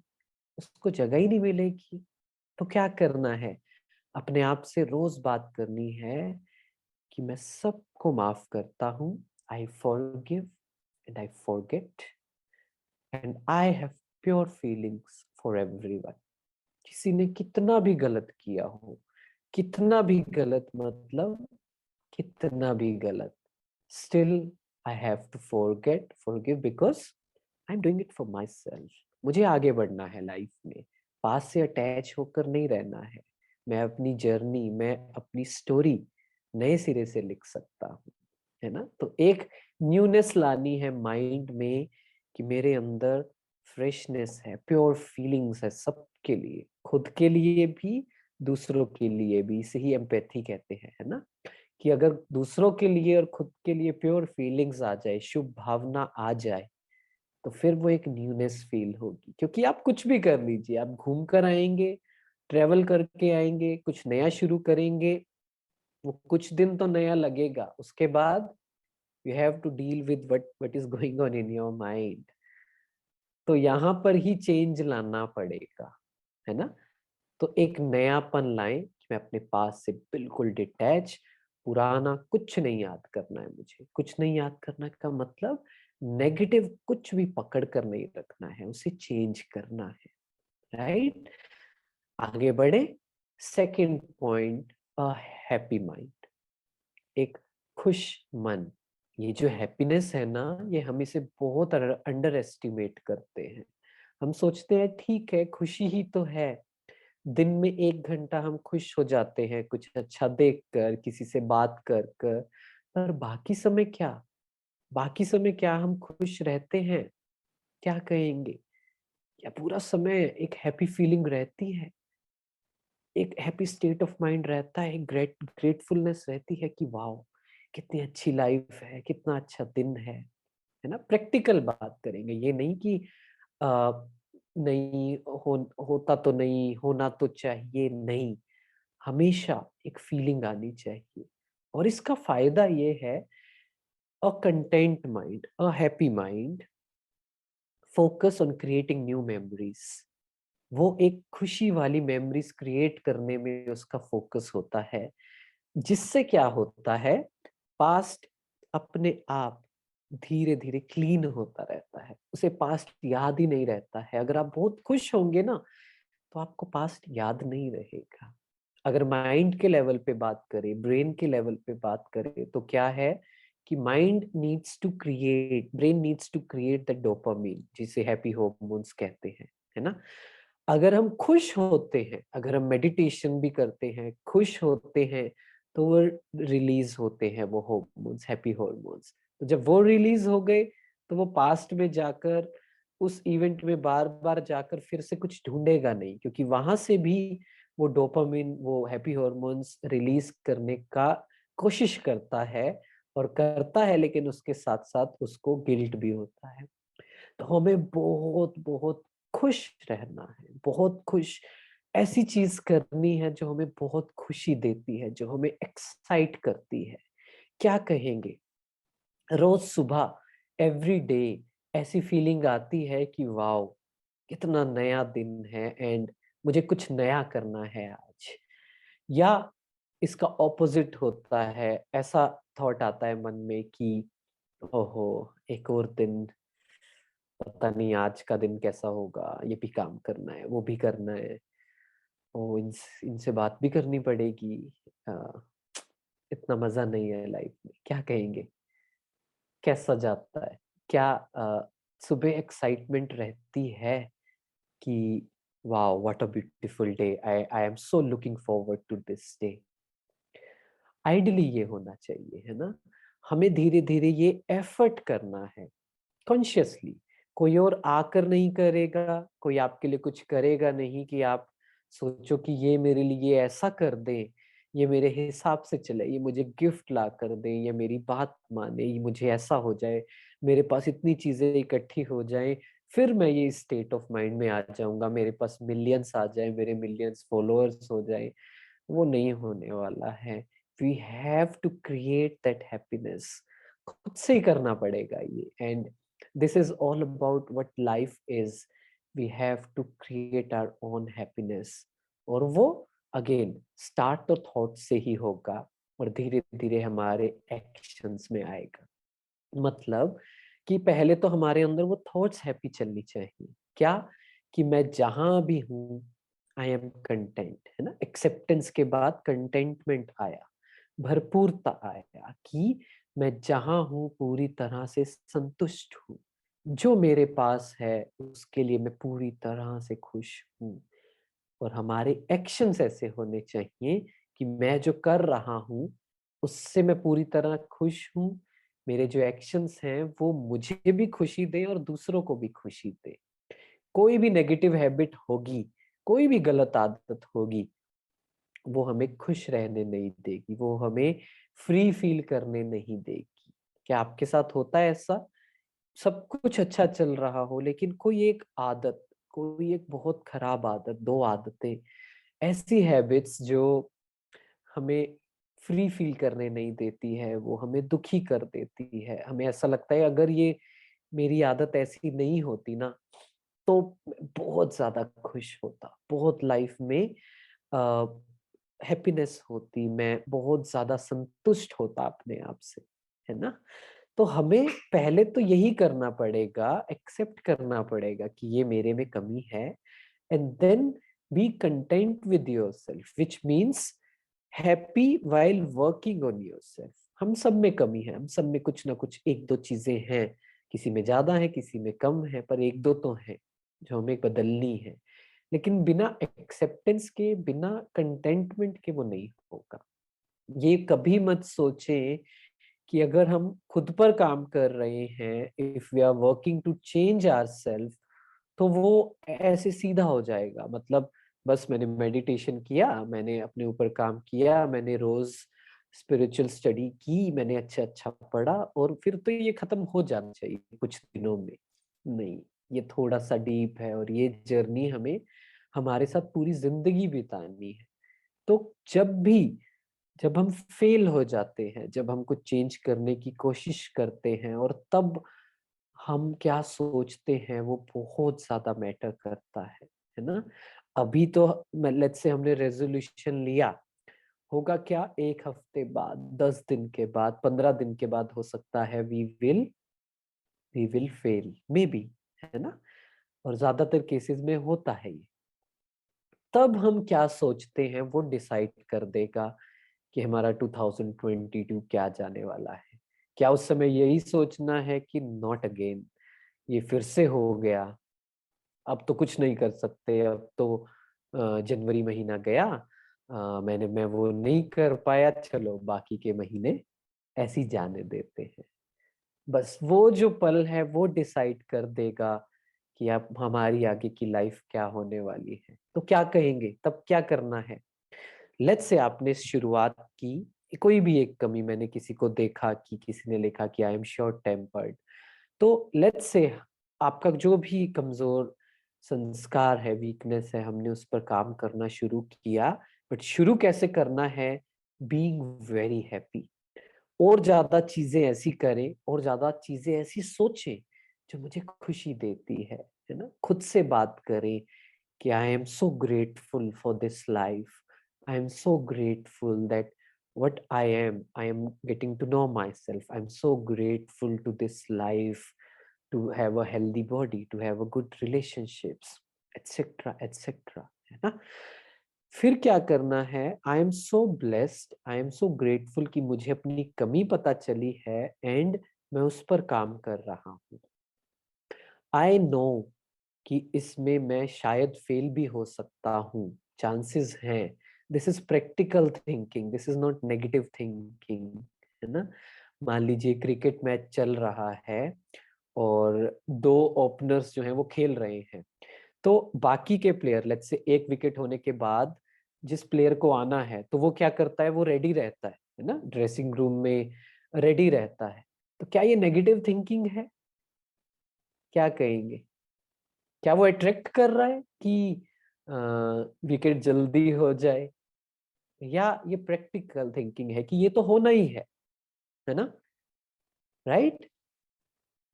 उसको जगह ही नहीं मिलेगी। तो क्या करना है? अपने आप से रोज बात करनी है कि मैं सबको माफ करता हूँ। I forgive and I forget and I have pure feelings for everyone. किसी ने कितना भी गलत किया हो, कितना भी गलत मतलब कितना भी गलत, still I have to forget, forgive, because I am doing it for myself. मुझे आगे बढ़ना है लाइफ में, पास से अटैच होकर नहीं रहना है। मैं अपनी जर्नी, मैं अपनी स्टोरी नए सिरे से लिख सकता हूँ, है ना। तो एक न्यूनेस लानी है माइंड में कि मेरे अंदर फ्रेशनेस है, प्योर फीलिंग्स है सबके लिए, खुद के लिए भी, दूसरों के लिए भी। इसे ही एम्पैथी कहते हैं, है ना। कि अगर दूसरों के लिए और खुद के लिए प्योर फीलिंग्स आ जाए, शुभ भावना आ जाए, तो फिर वो एक न्यूनेस फील होगी। क्योंकि आप कुछ भी कर लीजिए, आप घूम कर आएंगे, ट्रेवल करके आएंगे, कुछ नया शुरू करेंगे, वो कुछ दिन तो नया लगेगा, उसके बाद you have to deal with what is going on in your mind. तो यहाँ पर ही चेंज लाना पड़ेगा, है ना। तो एक नयापन लाएं कि मैं अपने पास से बिल्कुल डिटैच, पुराना कुछ नहीं याद करना है मुझे। कुछ नहीं याद करना का मतलब नेगेटिव कुछ भी पकड़ कर नहीं रखना है, उसे चेंज करना है, राइट। आगे बढ़े। Second point, a happy mind, एक खुश मन। ये जो हैप्पीनेस है ना, ये हम इसे बहुत अंडर एस्टिमेट करते हैं। हम सोचते हैं ठीक है, खुशी ही तो है, दिन में 1 घंटा हम खुश हो जाते हैं कुछ अच्छा देख कर, किसी से बात कर कर, पर बाकी समय क्या, बाकी समय क्या हम खुश रहते हैं? क्या कहेंगे? क्या पूरा समय एक हैप्पी फीलिंग रहती है, एक हैप्पी स्टेट ऑफ माइंड रहता है, एक ग्रेटफुलनेस रहती है कि वाओ कितनी अच्छी लाइफ है, कितना अच्छा दिन है ना। प्रैक्टिकल बात करेंगे, ये नहीं कि आ, नहीं होता तो नहीं, होना तो चाहिए, नहीं, हमेशा एक फीलिंग आनी चाहिए। और इसका फायदा ये है, a content mind, a happy mind focus on creating new memories. वो एक खुशी वाली मेमोरीज क्रिएट करने में उसका फोकस होता है, जिससे क्या होता है, पास्ट अपने आप धीरे धीरे क्लीन होता रहता है, उसे पास्ट याद ही नहीं रहता है। अगर आप बहुत खुश होंगे ना, तो आपको पास्ट याद नहीं रहेगा। अगर माइंड के लेवल पे बात करें, ब्रेन के लेवल पे बात करें, तो क्या है कि mind needs to create, brain needs to create the dopamine, जिसे हैप्पी हार्मोन्स कहते हैं, है ना। अगर हम खुश होते हैं, अगर हम मेडिटेशन भी करते हैं, खुश होते हैं, तो वो रिलीज होते हैं वो हार्मोन्स, हैप्पी हार्मोन्स। तो जब वो रिलीज हो गए, तो वो पास्ट में जाकर, उस इवेंट में बार बार जाकर फिर से कुछ ढूंढेगा नहीं, क्योंकि वहां से भी वो डोपामिन, वो हैप्पी हार्मोन्स रिलीज करने का कोशिश करता है, और करता है, लेकिन उसके साथ साथ उसको गिल्ट भी होता है। तो हमें बहुत बहुत खुश रहना है, बहुत खुश, ऐसी चीज करनी है जो हमें बहुत खुशी देती है, जो हमें एक्साइट करती है। क्या कहेंगे, रोज सुबह, एवरी डे ऐसी फीलिंग आती है कि वाओ कितना नया दिन है, एंड मुझे कुछ नया करना है आज। या इसका ऑपोजिट होता है, ऐसा थॉट आता है मन में कि ओहो एक और दिन, पता नहीं आज का दिन कैसा होगा, ये भी काम करना है, वो भी करना है, ओ इनसे बात भी करनी पड़ेगी, अ, इतना मजा नहीं है लाइफ में। क्या कहेंगे, कैसा जाता है? क्या सुबह एक्साइटमेंट रहती है कि wow what a beautiful day, I am so looking forward to this day. Ideally ये होना चाहिए, है ना। हमें धीरे धीरे ये एफर्ट करना है, कॉन्शियसली। कोई और आकर नहीं करेगा, कोई आपके लिए कुछ करेगा नहीं कि आप सोचो कि ये मेरे लिए ऐसा कर दे, ये मेरे हिसाब से चले, ये मुझे गिफ्ट ला कर दे, ये मेरी बात माने, ये मुझे ऐसा हो जाए, मेरे पास इतनी चीजें इकट्ठी हो जाएं, फिर मैं ये स्टेट ऑफ माइंड में आ जाऊंगा, मेरे पास मिलियंस आ जाए, मेरे मिलियंस फॉलोअर्स हो जाए। वो नहीं होने वाला है। We have to create that happiness, खुद से ही करना पड़ेगा ये। And this is all about what life is. We have to create our own happiness, और वो अगेन स्टार्ट तो थॉट से ही होगा, और धीरे धीरे हमारे एक्शंस में आएगा। मतलब कि पहले तो हमारे अंदर वो थॉट्स हैप्पी चलनी चाहिए, क्या, कि मैं जहां भी हूँ आई एम कंटेंट, है ना। एक्सेप्टेंस के बाद कंटेंटमेंट आया, भरपूरता आया कि मैं जहां हूँ पूरी तरह से संतुष्ट हूँ, जो मेरे पास है उसके लिए मैं पूरी तरह से खुश हूँ, और हमारे एक्शंस ऐसे होने चाहिए कि मैं जो कर रहा हूँ उससे मैं पूरी तरह खुश हूँ। मेरे जो एक्शंस हैं वो मुझे भी खुशी दें और दूसरों को भी खुशी दें। कोई भी नेगेटिव हैबिट होगी, कोई भी गलत आदत होगी, वो हमें खुश रहने नहीं देगी, वो हमें फ्री फील करने नहीं देगी। क्या आपके साथ होता है ऐसा? सब कुछ अच्छा चल रहा हो लेकिन कोई एक आदत, कोई एक बहुत खराब आदत, 2 आदतें, ऐसी हैबिट्स जो हमें फ्री फील करने नहीं देती है, वो हमें दुखी कर देती है। हमें ऐसा लगता है अगर ये मेरी आदत ऐसी नहीं होती ना, तो मैं बहुत ज़्यादा खुश होता, बहुत लाइफ में अ, हैप्पीनेस होती, मैं बहुत ज़्यादा संतुष्ट होता अपने आप से, है ना? तो हमें पहले तो यही करना पड़ेगा, एक्सेप्ट करना पड़ेगा कि ये मेरे में कमी है, and then be content with yourself, which means happy while working on yourself. हम सब में कमी है, हम सब में कुछ ना कुछ 1-2 चीजें हैं, किसी में ज्यादा है, किसी में कम है, पर 1-2 तो है जो हमें बदलनी है। लेकिन बिना एक्सेप्टेंस के, बिना कंटेंटमेंट के वो नहीं होगा। ये कभी मत सोचें कि अगर हम खुद पर काम कर रहे हैं, if we are working to change ourselves, तो वो ऐसे सीधा हो जाएगा। मतलब बस मैंने मेडिटेशन किया, मैंने अपने ऊपर काम किया, मैंने रोज स्पिरिचुअल स्टडी की, मैंने अच्छा अच्छा पढ़ा और फिर तो ये खत्म हो जाना चाहिए कुछ दिनों में। नहीं, ये थोड़ा सा डीप है और ये जर्नी हमें हमारे साथ पूरी जिंदगी बितानी है। तो जब हम फेल हो जाते हैं, जब हम कुछ चेंज करने की कोशिश करते हैं, और तब हम क्या सोचते हैं वो बहुत ज्यादा मैटर करता है ना? अभी तो लेट्स से हमने रेजोल्यूशन लिया, होगा क्या 1 हफ्ते बाद, 10 दिन के बाद, 15 दिन के बाद हो सकता है we will fail maybe, है ना? और ज्यादातर केसेस में होता है ये। तब हम क्या सोचते हैं वो डिसाइड कर देगा कि हमारा 2022 क्या जाने वाला है। क्या उस समय यही सोचना है कि नॉट अगेन, ये फिर से हो गया, अब तो कुछ नहीं कर सकते, अब तो जनवरी महीना गया, मैं वो नहीं कर पाया, चलो बाकी के महीने ऐसे ही जाने देते हैं। बस वो जो पल है वो डिसाइड कर देगा कि अब हमारी आगे की लाइफ क्या होने वाली है। तो क्या कहेंगे तब, क्या करना है? लेट्स से आपने शुरुआत की, कोई भी एक कमी, मैंने किसी को देखा कि किसी ने लिखा कि आई एम शॉर्ट टेम्पर्ड, तो लेट्स से आपका जो भी कमजोर संस्कार है, वीकनेस है, हमने उस पर काम करना शुरू किया। बट शुरू कैसे करना है? Being very happy. और ज्यादा चीजें ऐसी करें, और ज्यादा चीजें ऐसी सोचें जो मुझे खुशी देती है ना? खुद से बात करें कि आई am so grateful for this life, I am so grateful that what I am getting to know myself. I'm so grateful to this life, to have a healthy body, to have a good relationships, etc etc, है ना? फिर क्या करना है? आई am so blessed, I am so grateful कि मुझे अपनी कमी पता चली है एंड मैं उस पर काम कर रहा हूँ। आई नो कि इसमें मैं शायद फेल भी हो सकता हूँ, चांसेस हैं। This is practical thinking, this is not negative thinking, है ना? मान लीजिए क्रिकेट मैच चल रहा है और 2 ओपनर्स जो हैं वो खेल रहे हैं, तो बाकी के प्लेयर, लेट्स से 1 विकेट होने के बाद जिस प्लेयर को आना है, तो वो क्या करता है? वो रेडी रहता है ना? ड्रेसिंग रूम में रेडी रहता है। तो क्या ये नेगेटिव थिंकिंग है? क्या कहेंगे? क्या वो अट्रैक्ट कर रहा है कि विकेट जल्दी हो जाए, या ये प्रैक्टिकल थिंकिंग है कि ये तो होना ही है ना? राइट?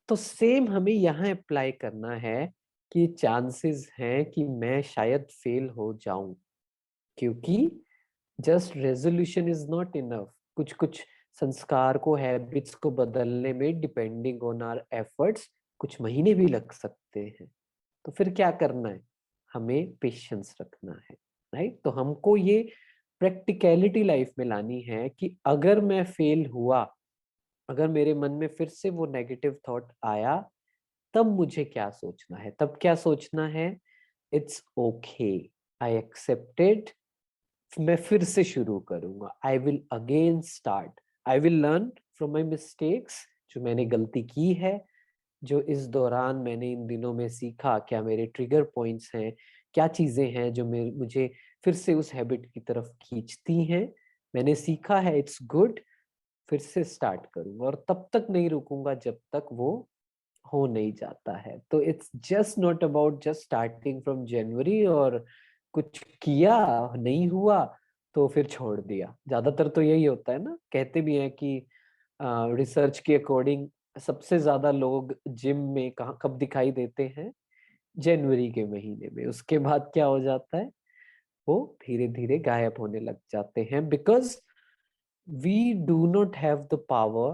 तो सेम हमें यहाँ अप्लाई करना है कि चांसेस हैं कि मैं शायद फेल हो जाऊं, क्योंकि just resolution is not enough. कुछ कुछ संस्कार को, हैबिट्स को बदलने में, डिपेंडिंग ऑन आवर एफर्ट्स, कुछ महीने भी लग सकते हैं। तो फिर क्या करना है? हमें पेशेंस रखना है, राइट? तो हमको ये प्रैक्टिकलिटी लाइफ में लानी है कि अगर मैं फेल हुआ, अगर मेरे मन में फिर से वो नेगेटिव थॉट आया, तब मुझे क्या सोचना है, तब क्या सोचना है, इट्स ओके, आई एक्सेप्टेड, मैं फिर से शुरू करूंगा, I will again start, I will learn from my mistakes, जो मैंने गलती की है, जो इस दौरान मैंने इन दिनों में सीखा, क्या मेरे ट्रिगर पॉइंट्स हैं, क्या चीजें हैं जो मुझे फिर से उस हैबिट की तरफ खींचती हैं, मैंने सीखा है, इट्स गुड, फिर से स्टार्ट करूंगा, और तब तक नहीं रुकूंगा जब तक वो हो नहीं जाता है। तो it's just not about just starting from January और कुछ किया नहीं हुआ तो फिर छोड़ दिया। ज्यादातर तो यही होता है ना, कहते भी हैं कि रिसर्च के अकॉर्डिंग सबसे ज्यादा लोग जिम में कहाँ कब दिखाई देते हैं, जनवरी के महीने में। उसके बाद क्या हो जाता है, वो धीरे धीरे गायब होने लग जाते हैं, because we do not have the power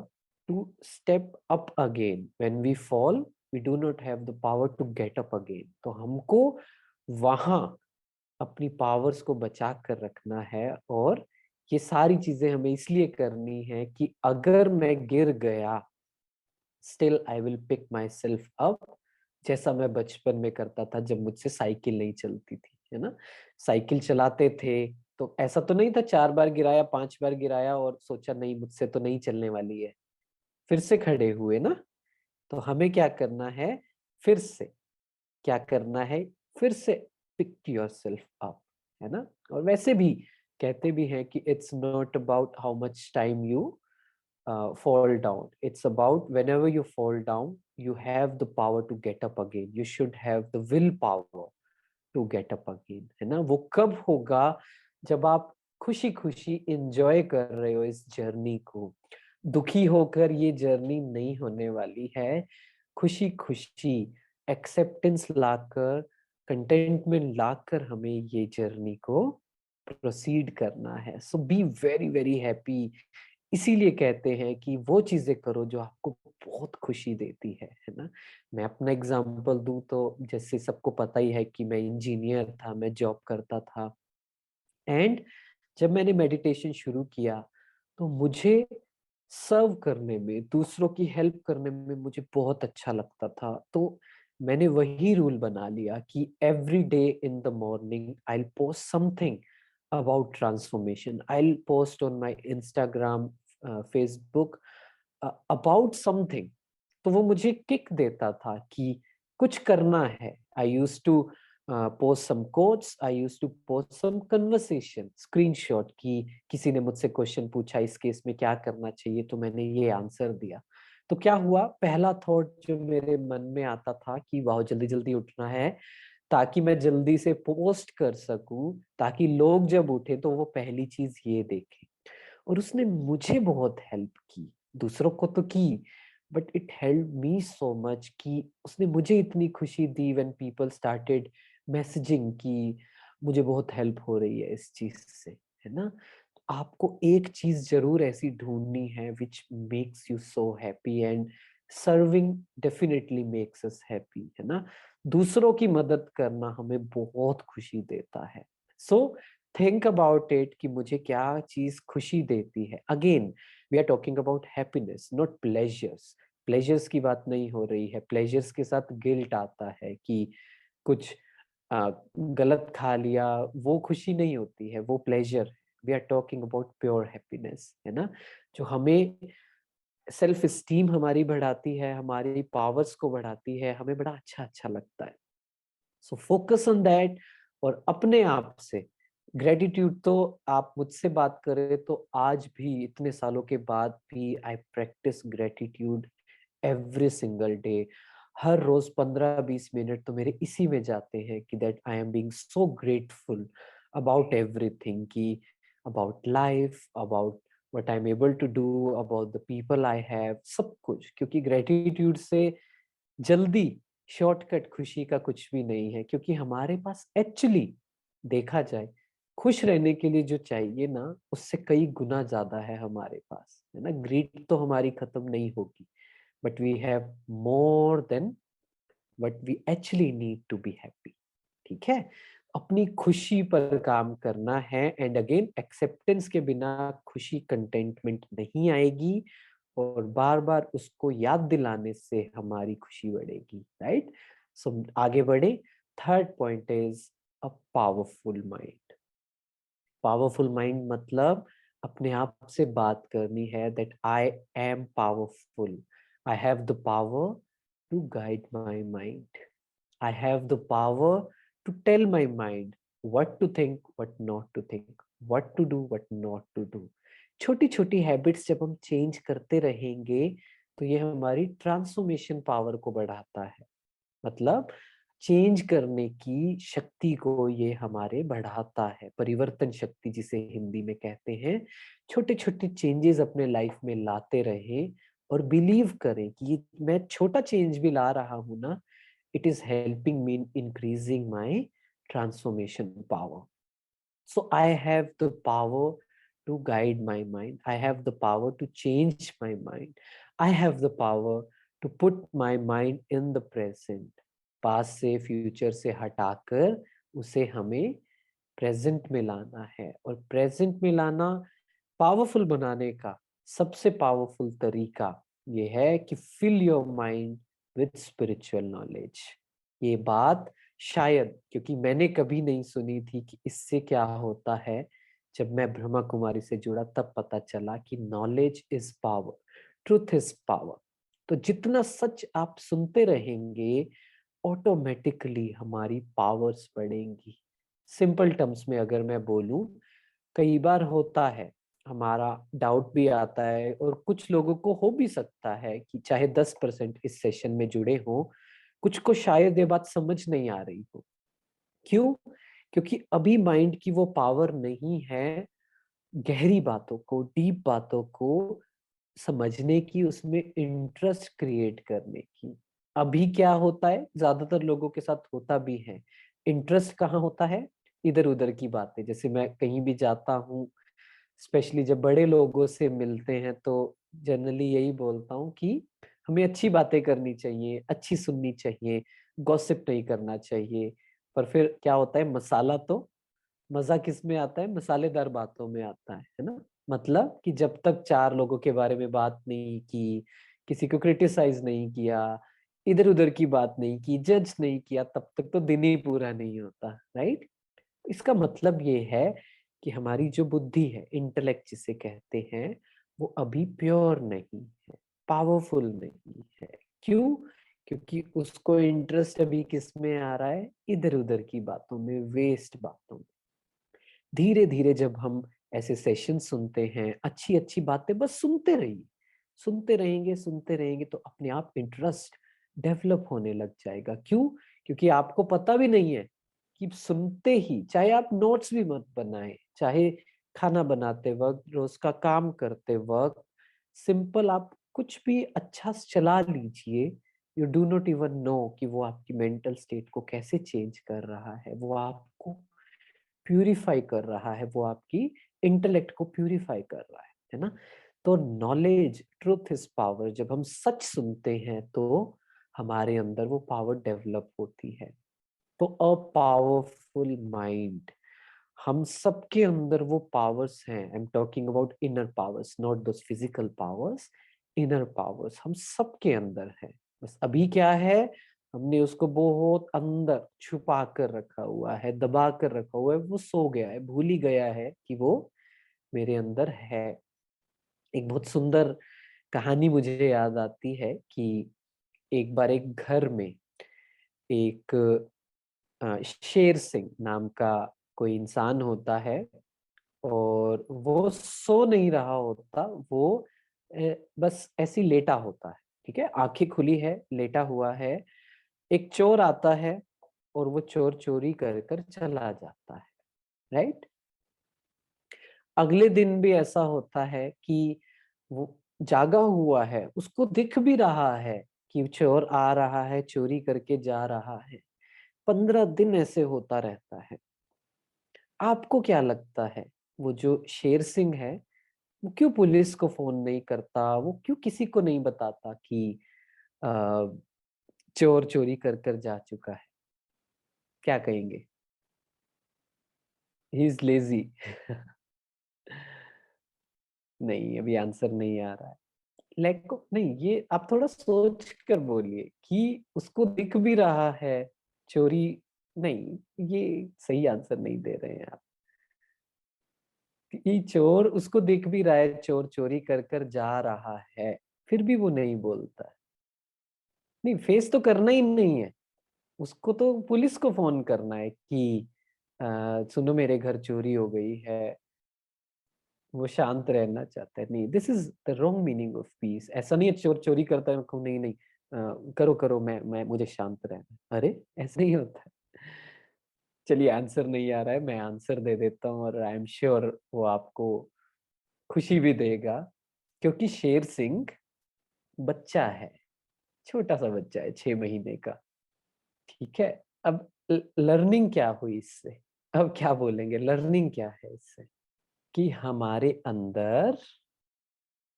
to step up again. When we fall, we do not have the power to get up again. तो हमको वहां अपनी पावर्स को बचा कर रखना है, और ये सारी चीजें हमें इसलिए करनी है कि अगर मैं गिर गया, still I will pick myself up, जैसा मैं बचपन में करता था जब मुझसे साइकिल नहीं चलती थी, है ना। साइकिल चलाते थे तो ऐसा तो नहीं था 4 बार गिराया, 5 बार गिराया और सोचा नहीं मुझसे तो नहीं चलने वाली है, फिर से खड़े हुए ना। तो हमें क्या करना है, फिर से क्या करना है, फिर से पिक योर सेल्फ अप, है ना। और वैसे भी कहते भी हैं कि it's not about how much time you fall down. It's about whenever you fall down, you have the power to get up again. You should have the willpower to get up again. है ना। वो कब होगा, जब आप खुशी खुशी enjoy कर रहे हो इस जर्नी को। दुखी होकर ये जर्नी नहीं होने वाली है। खुशी खुशी एक्सेप्टेंस लाकर, कंटेंटमेंट लाकर हमें ये जर्नी को प्रोसीड करना है। सो बी वेरी वेरी हैप्पी। इसीलिए कहते हैं कि वो चीजें करो जो आपको बहुत खुशी देती है ना। मैं अपना एग्जांपल दूं तो जैसे सबको पता ही है कि मैं इंजीनियर था, मैं जॉब करता था, एंड जब मैंने मेडिटेशन शुरू किया तो मुझे सर्व करने में, दूसरों की हेल्प करने में मुझे बहुत अच्छा लगता था। तो मैंने वही रूल बना लिया कि every day in the morning I will post something about transformation, I will post on my Instagram, Facebook about something. तो वो मुझे किक देता था कि कुछ करना है। I use to post some quotes, I used to post some conversation screenshot कि किसी ने मुझसे क्वेश्चन पूछा इस केस में क्या करना चाहिए, तो मैंने ये आंसर दिया। तो क्या हुआ, पहला थॉट जो मेरे मन में आता था कि वाह जल्दी जल्दी उठना है ताकि मैं जल्दी से पोस्ट कर सकूं, ताकि लोग जब उठे तो वो पहली चीज ये देखें। और उसने मुझे बहुत हेल्प की, दूसरों को तो की, but it help me so much कि उसने मुझे इतनी खुशी दी व्हेन पीपल स्टार्टेड मैसेजिंग कि मुझे बहुत हेल्प हो रही है इस चीज से, है ना। तो आपको एक चीज जरूर ऐसी ढूंढनी है which makes you so happy, and serving definitely makes us happy, है ना। दूसरों की मदद करना हमें बहुत खुशी देता है। सो थिंक अबाउट इट कि मुझे क्या चीज खुशी देती है। Again we are talking about happiness, not pleasures. Pleasures की बात नहीं हो रही है। प्लेजर्स के साथ गिल्ट आता है कि कुछ गलत खा लिया, वो खुशी नहीं होती है, वो प्लेजर है। We are talking about pure happiness, है ना, जो हमें सेल्फ स्टीम हमारी बढ़ाती है, हमारी पावर्स को बढ़ाती है, हमें बड़ा अच्छा अच्छा लगता है। So focus on that. और अपने आप से ग्रेटिट्यूड, तो आप मुझसे बात करें तो आज भी इतने सालों के बाद भी I practice gratitude every single day. हर रोज 15-20 मिनट तो मेरे इसी में जाते हैं कि that I am being so grateful about everything, कि about life, about what I am able to do, about the people I have, सब कुछ। क्योंकि ग्रेटिट्यूड से जल्दी शॉर्टकट खुशी का कुछ भी नहीं है, क्योंकि हमारे पास एक्चुअली देखा जाए खुश रहने के लिए जो चाहिए ना, उससे कई गुना ज्यादा है हमारे पास, है ना। ग्रीड तो हमारी खत्म नहीं होगी, but we have more than what we actually need to be happy. ठीक है, अपनी खुशी पर काम करना है। एंड अगेन एक्सेप्टेंस के बिना खुशी, कंटेंटमेंट नहीं आएगी। और बार बार उसको याद दिलाने से हमारी खुशी बढ़ेगी, राइट? सो आगे बढ़े। Third point is a powerful mind. Powerful mind मतलब अपने आप से बात करनी है that I am powerful, I have the power to guide my mind, I have the power to tell my mind what to think, what not to think, what to do, what not to do. छोटी छोटी habits जब हम change करते रहेंगे तो ये हमारी transformation power को बढ़ाता है। मतलब चेंज करने की शक्ति को ये हमारे बढ़ाता है, परिवर्तन शक्ति जिसे हिंदी में कहते हैं। छोटे छोटे चेंजेस अपने लाइफ में लाते रहें और बिलीव करें कि ये मैं छोटा चेंज भी ला रहा हूं ना, it is helping me in increasing my transformation power. So I have the power to guide my mind, I have the power to change my mind, I have the power to put my mind in the present. Past से future से हटाकर उसे हमें present में लाना है, और present में लाना पावरफुल बनाने का सबसे पावरफुल तरीका ये है कि fill your mind with spiritual knowledge. ये बात शायद क्योंकि मैंने कभी नहीं सुनी थी कि इससे क्या होता है, जब मैं ब्रह्मा कुमारी से जुड़ा तब पता चला कि knowledge is power, truth is power. तो जितना सच आप सुनते रहेंगे ऑटोमेटिकली हमारी पावर्स बढ़ेंगी। सिंपल टर्म्स में अगर मैं बोलूं, कई बार होता है हमारा डाउट भी आता है, और कुछ लोगों को हो भी सकता है कि चाहे 10% इस सेशन में जुड़े हो, कुछ को शायद ये बात समझ नहीं आ रही हो। क्यों? क्योंकि अभी माइंड की वो पावर नहीं है गहरी बातों को, डीप बातों को समझने की, उसमें इंटरेस्ट क्रिएट करने की। अभी क्या होता है, ज्यादातर लोगों के साथ होता भी है, इंटरेस्ट कहाँ होता है, इधर उधर की बातें। जैसे मैं कहीं भी जाता हूँ, स्पेशली जब बड़े लोगों से मिलते हैं, तो जनरली यही बोलता हूँ कि हमें अच्छी बातें करनी चाहिए, अच्छी सुननी चाहिए, गॉसिप नहीं करना चाहिए। पर फिर क्या होता है, मसाला तो मजा किस में आता है, मसालेदार बातों में आता है ना? मतलब कि जब तक चार लोगों के बारे में बात नहीं की, किसी को क्रिटिसाइज नहीं किया, इधर उधर की बात नहीं की, जज नहीं किया, तब तक तो दिन ही पूरा नहीं होता, राइट? इसका मतलब ये है कि हमारी जो बुद्धि है, इंटेलेक्ट जिसे कहते हैं, वो अभी प्योर नहीं है, पावरफुल नहीं है। क्यों? क्योंकि उसको इंटरेस्ट अभी किस में आ रहा है, इधर उधर की बातों में, वेस्ट बातों में। धीरे धीरे जब हम ऐसे सेशन सुनते हैं, अच्छी अच्छी बातें बस सुनते रहिए, सुनते रहेंगे तो अपने आप इंटरेस्ट डेवलप होने लग जाएगा। क्यों? क्योंकि आपको पता भी नहीं है कि सुनते ही, चाहे आप नोट्स भी मत बनाए, चाहे खाना बनाते वक्त, रोज का काम करते वक्त, सिंपल आप कुछ भी अच्छा चला लीजिए, you do not even know कि वो आपकी मेंटल स्टेट को कैसे चेंज कर रहा है, वो आपको प्यूरिफाई कर रहा है, वो आपकी इंटेलेक्ट को प्यूरिफाई कर रहा है ना? तो नॉलेज, ट्रूथ इज पावर, जब हम सच सुनते हैं तो हमारे अंदर वो पावर डेवलप होती है। तो अ पावरफुल माइंड, हम सबके अंदर वो पावर्स हैं। I am talking about inner powers, not those physical powers. Inner powers हम सबके अंदर है, बस अभी क्या है, हमने उसको बहुत अंदर छुपा कर रखा हुआ है, दबा कर रखा हुआ है, वो सो गया है, भूल ही गया है कि वो मेरे अंदर है। एक बहुत सुंदर कहानी मुझे याद आती है कि एक बार एक घर में एक शेर सिंह नाम का कोई इंसान होता है, और वो सो नहीं रहा होता, वो बस ऐसी लेटा होता है, ठीक है, आंखें खुली है, लेटा हुआ है। एक चोर आता है और वो चोर चोरी कर कर चला जाता है, राइट? अगले दिन भी ऐसा होता है कि वो जागा हुआ है, उसको दिख भी रहा है कि चोर आ रहा है, चोरी करके जा रहा है। 15 दिन ऐसे होता रहता है। आपको क्या लगता है, वो जो शेर सिंह है, वो क्यों पुलिस को फोन नहीं करता, वो क्यों किसी को नहीं बताता कि अ, चोर चोरी कर कर जा चुका है? क्या कहेंगे? He is lazy. नहीं, अभी आंसर नहीं आ रहा है। लैक ऑफ नहीं, ये आप थोड़ा सोच कर बोलिए कि उसको दिख भी रहा है चोरी। नहीं, ये सही आंसर नहीं दे रहे हैं आप। कि चोर उसको दिख भी रहा है, चोर चोरी कर कर जा रहा है, फिर भी वो नहीं बोलता है। नहीं, फेस तो करना ही नहीं है, उसको तो पुलिस को फोन करना है कि सुनो मेरे घर चोरी हो गई है। वो शांत रहना चाहता है। नहीं, this is the wrong meaning of peace. ऐसा नहीं है चोर चोरी करता है, कहूँ नहीं नहीं, करो करो, मैं मुझे शांत रहना है। अरे, ऐसा नहीं होता है। चलिए, आंसर नहीं आ रहा है, मैं आंसर दे देता हूँ, और आई एम श्योर वो आपको खुशी भी देगा, क्योंकि शेर सिंह बच्चा है, छोटा सा बच्चा है, 6 महीने का। ठीक है। अब लर्निंग क्या हुई इससे? अब क्या बोलेंगे, लर्निंग क्या है इससे? कि हमारे अंदर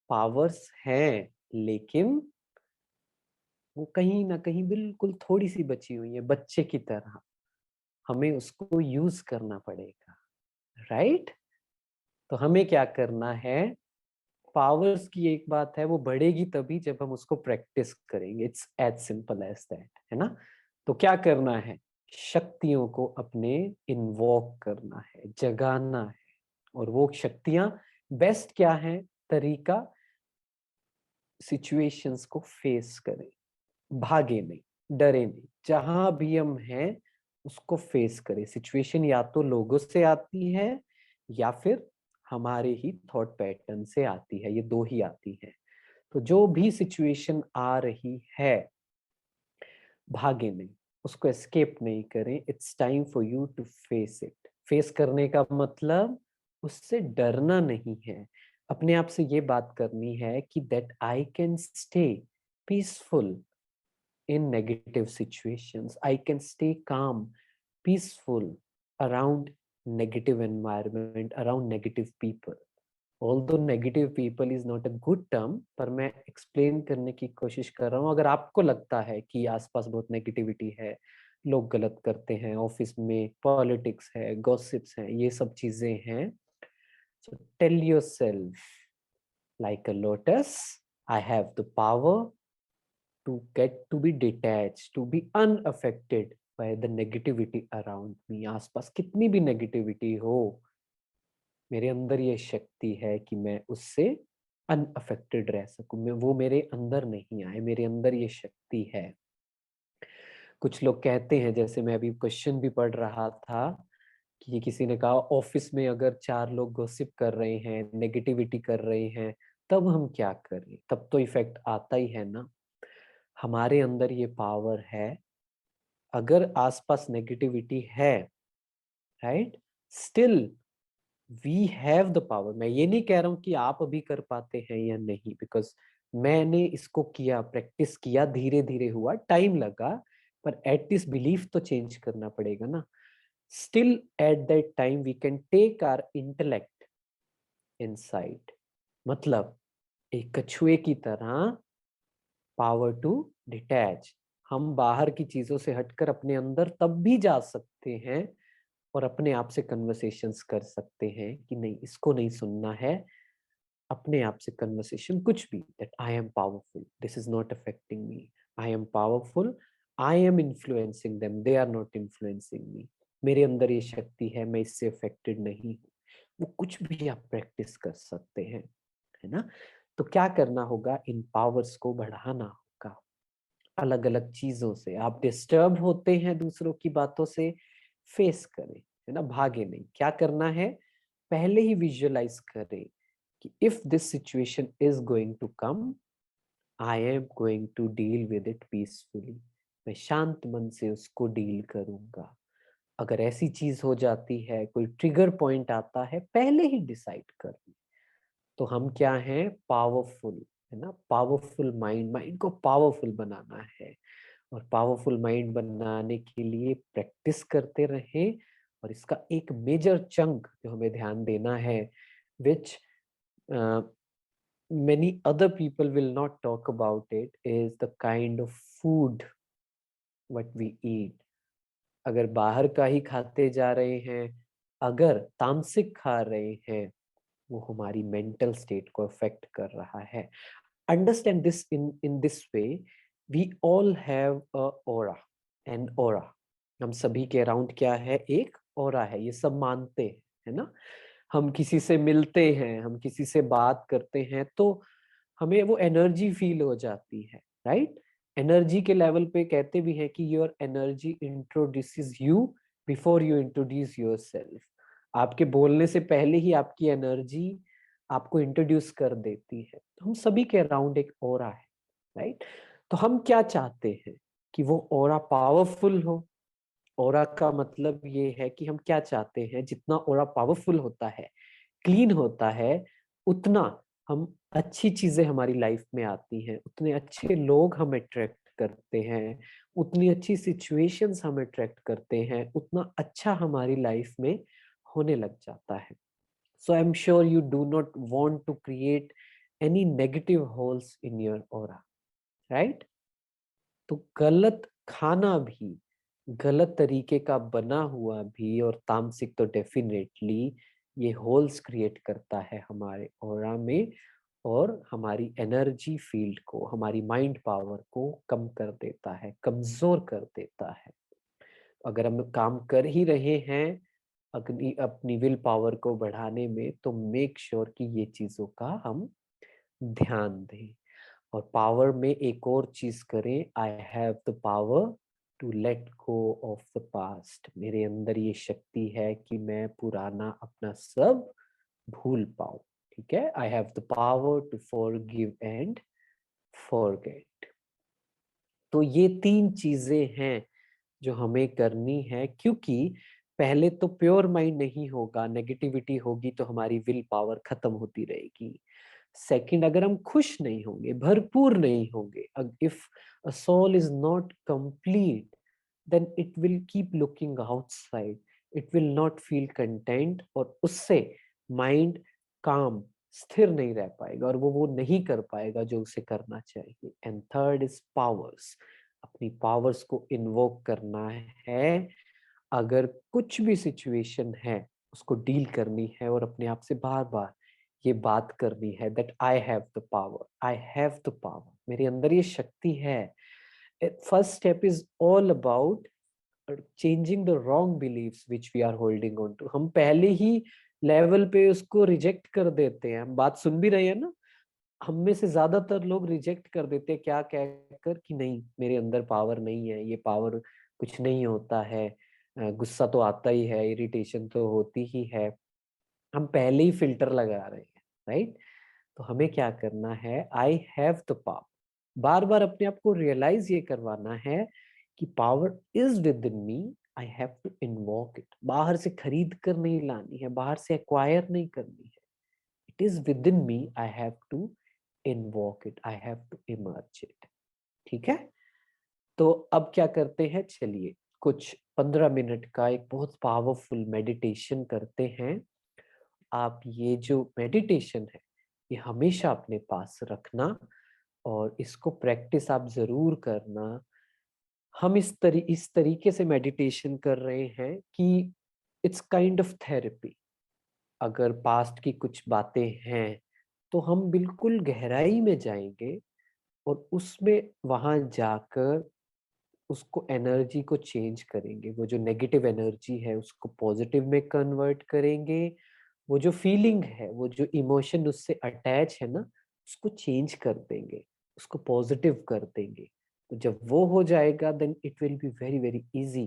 पावर्स हैं, लेकिन वो कहीं ना कहीं बिल्कुल थोड़ी सी बची हुई है, बच्चे की तरह। हमें उसको यूज करना पड़ेगा, राइट? तो हमें क्या करना है? पावर्स की एक बात है, वो बढ़ेगी तभी जब हम उसको प्रैक्टिस करेंगे। It's as simple as that, है ना? तो क्या करना है? शक्तियों को अपने इन्वोक करना है, जगाना है। और वो शक्तियां बेस्ट क्या है तरीका? सिचुएशंस को फेस करें, भागे नहीं, डरे नहीं, जहां भी हम हैं उसको फेस करें। सिचुएशन या तो लोगों से आती है या फिर हमारे ही थॉट पैटर्न से आती है, ये दो ही आती है। तो जो भी सिचुएशन आ रही है, भागे नहीं, उसको एस्केप नहीं करें। It's time for you to face it. Face करने का मतलब उससे डरना नहीं है। अपने आप से ये बात करनी है कि that I can stay peaceful in negative situations. I can stay calm, peaceful around negative environment, around negative people. Although negative people is not a good term, पर मैं explain करने की कोशिश कर रहा हूँ। अगर आपको लगता है कि आसपास बहुत नेगेटिविटी है, लोग गलत करते हैं, ऑफिस में पॉलिटिक्स है, गॉसिप्स हैं, ये सब चीजें हैं, so tell yourself like a lotus, I have the power to get to be detached, to be unaffected by the negativity around me. आसपास कितनी भी नेगेटिविटी हो, मेरे अंदर ये शक्ति है कि मैं उससे अनअफेक्टेड रह सकूं। मैं, वो मेरे अंदर नहीं आए, मेरे अंदर ये शक्ति है। कुछ लोग कहते हैं, जैसे मैं अभी क्वेश्चन भी पढ़ रहा था, कि किसी ने कहा ऑफिस में अगर 4 लोग गॉसिप कर रहे हैं, नेगेटिविटी कर रहे हैं, तब हम क्या करें? तब तो इफेक्ट आता ही है ना। हमारे अंदर ये पावर है। अगर आसपास नेगेटिविटी है, right, still we have the power. मैं ये नहीं कह रहा हूं कि आप अभी कर पाते हैं या नहीं, बिकॉज मैंने इसको किया, प्रैक्टिस किया, धीरे धीरे हुआ, टाइम लगा, पर एटलीस्ट बिलीफ तो चेंज करना पड़ेगा ना। Still at that time we can take our intellect inside, मतलब एक कछुए की तरह पावर टू डिटैच। हम बाहर की चीजों से हटकर अपने अंदर तब भी जा सकते हैं और अपने आप से कन्वर्सेशंस कर सकते हैं कि नहीं, इसको नहीं सुनना है। अपने आप से कन्वर्सेशन कुछ भी, that I am powerful, this is not affecting me, I am powerful, I am influencing them, they are not influencing me. मेरे अंदर ये शक्ति है, मैं इससे अफेक्टेड नहीं हूँ। वो कुछ भी आप प्रैक्टिस कर सकते हैं, है ना? तो क्या करना होगा? इन पावर्स को बढ़ाना होगा। अलग अलग चीजों से आप डिस्टर्ब होते हैं, दूसरों की बातों से, फेस करें, है ना? भागे नहीं। क्या करना है? पहले ही विजुअलाइज करें कि if this situation is going to come, I am going to deal with it peacefully. मैं शांत मन से उसको डील करूंगा। अगर ऐसी चीज हो जाती है, कोई ट्रिगर पॉइंट आता है, पहले ही डिसाइड कर लें। तो हम क्या हैं? पावरफुल, है ना? पावरफुल माइंड, माइंड को पावरफुल बनाना है। और पावरफुल माइंड बनाने के लिए प्रैक्टिस करते रहें। और इसका एक मेजर चंक जो हमें ध्यान देना है, which many other people will not talk about it, is the kind of food what we eat. अगर बाहर का ही खाते जा रहे हैं, अगर तामसिक खा रहे हैं, वो हमारी मेंटल स्टेट को अफेक्ट कर रहा है। understand this in this way. We all have a aura, an aura. हम सभी के अराउंड क्या है, एक ऑरा है, ये सब मानते हैं, है ना। हम किसी से मिलते हैं, हम किसी से बात करते हैं तो हमें वो एनर्जी फील हो जाती है, राइट। एनर्जी के लेवल पे कहते भी हैं कि your energy introduces you before you introduce yourself. आपके बोलने से पहले ही आपकी एनर्जी आपको इंट्रोड्यूस कर देती है। तो हम सभी के अराउंड एक ऑरा है, राइट। तो हम क्या चाहते हैं कि वो ऑरा पावरफुल हो। ऑरा का मतलब ये है कि हम क्या चाहते हैं, जितना ऑरा पावरफुल होता है, क्लीन होता है, उतना हम अच्छी चीजें हमारी लाइफ में आती हैं, उतने अच्छे लोग हम अट्रैक्ट करते हैं, उतनी अच्छी सिचुएशंस हम अट्रैक्ट करते हैं, उतना अच्छा हमारी लाइफ में होने लग जाता है। So I'm sure you do not want to create any negative holes in your aura, right? तो गलत खाना भी, गलत तरीके का बना हुआ भी और तामसिक तो डेफिनेटली ये होल्स क्रिएट करता है हमारे ऑरा में, और हमारी एनर्जी फील्ड को, हमारी माइंड पावर को कम कर देता है, कमजोर कर देता है। अगर हम काम कर ही रहे हैं अपनी अपनी विल पावर को बढ़ाने में, तो मेक श्योर कि ये चीजों का हम ध्यान दें। और पावर में एक और चीज करें, I have the power to let go of the past. मेरे अंदर ये शक्ति है कि मैं पुराना अपना सब भूल पाऊं, ठीक है। I have the power to forgive and forget. तो ये 3 चीजें हैं जो हमें करनी है, क्योंकि पहले तो प्योर माइंड नहीं होगा, नेगेटिविटी होगी तो हमारी विल पावर खत्म होती रहेगी। सेकंड, अगर हम खुश नहीं होंगे, भरपूर नहीं होंगे, if a soul is not complete, then it will keep looking outside, it will not feel content, और उससे माइंड काम, स्थिर नहीं रह पाएगा, और वो नहीं कर पाएगा जो उसे करना चाहिए। And third is powers. अपनी पावर्स को इन्वोक करना है। अगर कुछ भी सिचुएशन है, उसको डील करनी है और अपने आप से बार बार ये बात करनी है that I have the power, I have the power, मेरे अंदर ये शक्ति है। First step is all about changing the wrong believes which we are holding on to. हम पहले ही लेवल पे उसको रिजेक्ट कर देते हैं। हम बात सुन भी रहे हैं ना, हम में से ज्यादातर लोग रिजेक्ट कर देते हैं, क्या कहकर कि नहीं, मेरे अंदर पावर नहीं है, ये पावर कुछ नहीं होता है, गुस्सा तो आता ही है, इरिटेशन तो होती ही है। हम पहले ही फिल्टर लगा रहे हैं, राइट। तो हमें क्या करना है, आई हैव द पावर। बार बार अपने आप को रियलाइज ये करवाना है कि power is within me, I have to invoke it. बाहर से खरीद कर नहीं लानी है, बाहर से एक्वायर नहीं करनी है, it is within me, I have to invoke it, I have to emerge it. ठीक है। तो अब क्या करते हैं, चलिए कुछ 15 मिनट का एक बहुत पावरफुल मेडिटेशन करते हैं। आप ये जो मेडिटेशन है, ये हमेशा अपने पास रखना और इसको प्रैक्टिस आप जरूर करना। हम इस तरीके से मेडिटेशन कर रहे हैं कि इट्स काइंड ऑफ थेरेपी। अगर पास्ट की कुछ बातें हैं तो हम बिल्कुल गहराई में जाएंगे और उसमें वहां जाकर उसको एनर्जी को चेंज करेंगे। वो जो नेगेटिव एनर्जी है उसको पॉजिटिव में कन्वर्ट करेंगे। वो जो फीलिंग है, वो जो इमोशन उससे अटैच है ना, उसको चेंज कर देंगे, उसको पॉजिटिव कर देंगे। तो जब वो हो जाएगा, then it will be very very easy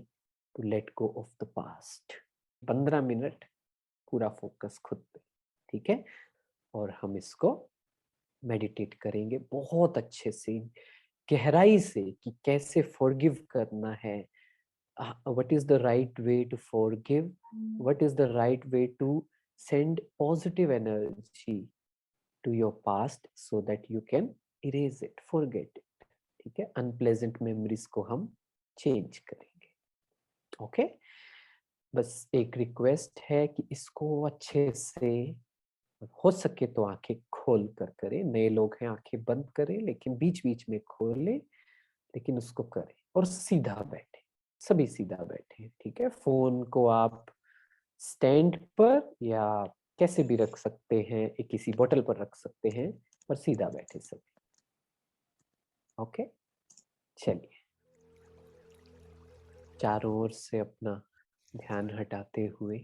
to let go of the past. 15 minute पूरा फोकस खुद पे, ठीक है। और हम इसको मेडिटेट करेंगे बहुत अच्छे से, गहराई से, कि कैसे फॉरगिव करना है, what is the right way to forgive, what is the right way to send positive energy to your past so that you can erase it, forget it। ठीक है, अनप्लेजेंट मेमोरीज को हम चेंज करेंगे। Okay, बस एक request है कि इसको अच्छे से, हो सके तो आंखें खोल कर करें। नए लोग हैं, आंखें बंद करें, लेकिन बीच बीच में खोलें, लेकिन उसको करें। और सीधा बैठे, सभी सीधा बैठे, ठीक है। फोन को आप स्टैंड पर या कैसे भी रख सकते हैं, एक किसी बोतल पर रख सकते हैं, पर सीधा बैठे सभी। ओके, चलिए चारों ओर से अपना ध्यान हटाते हुए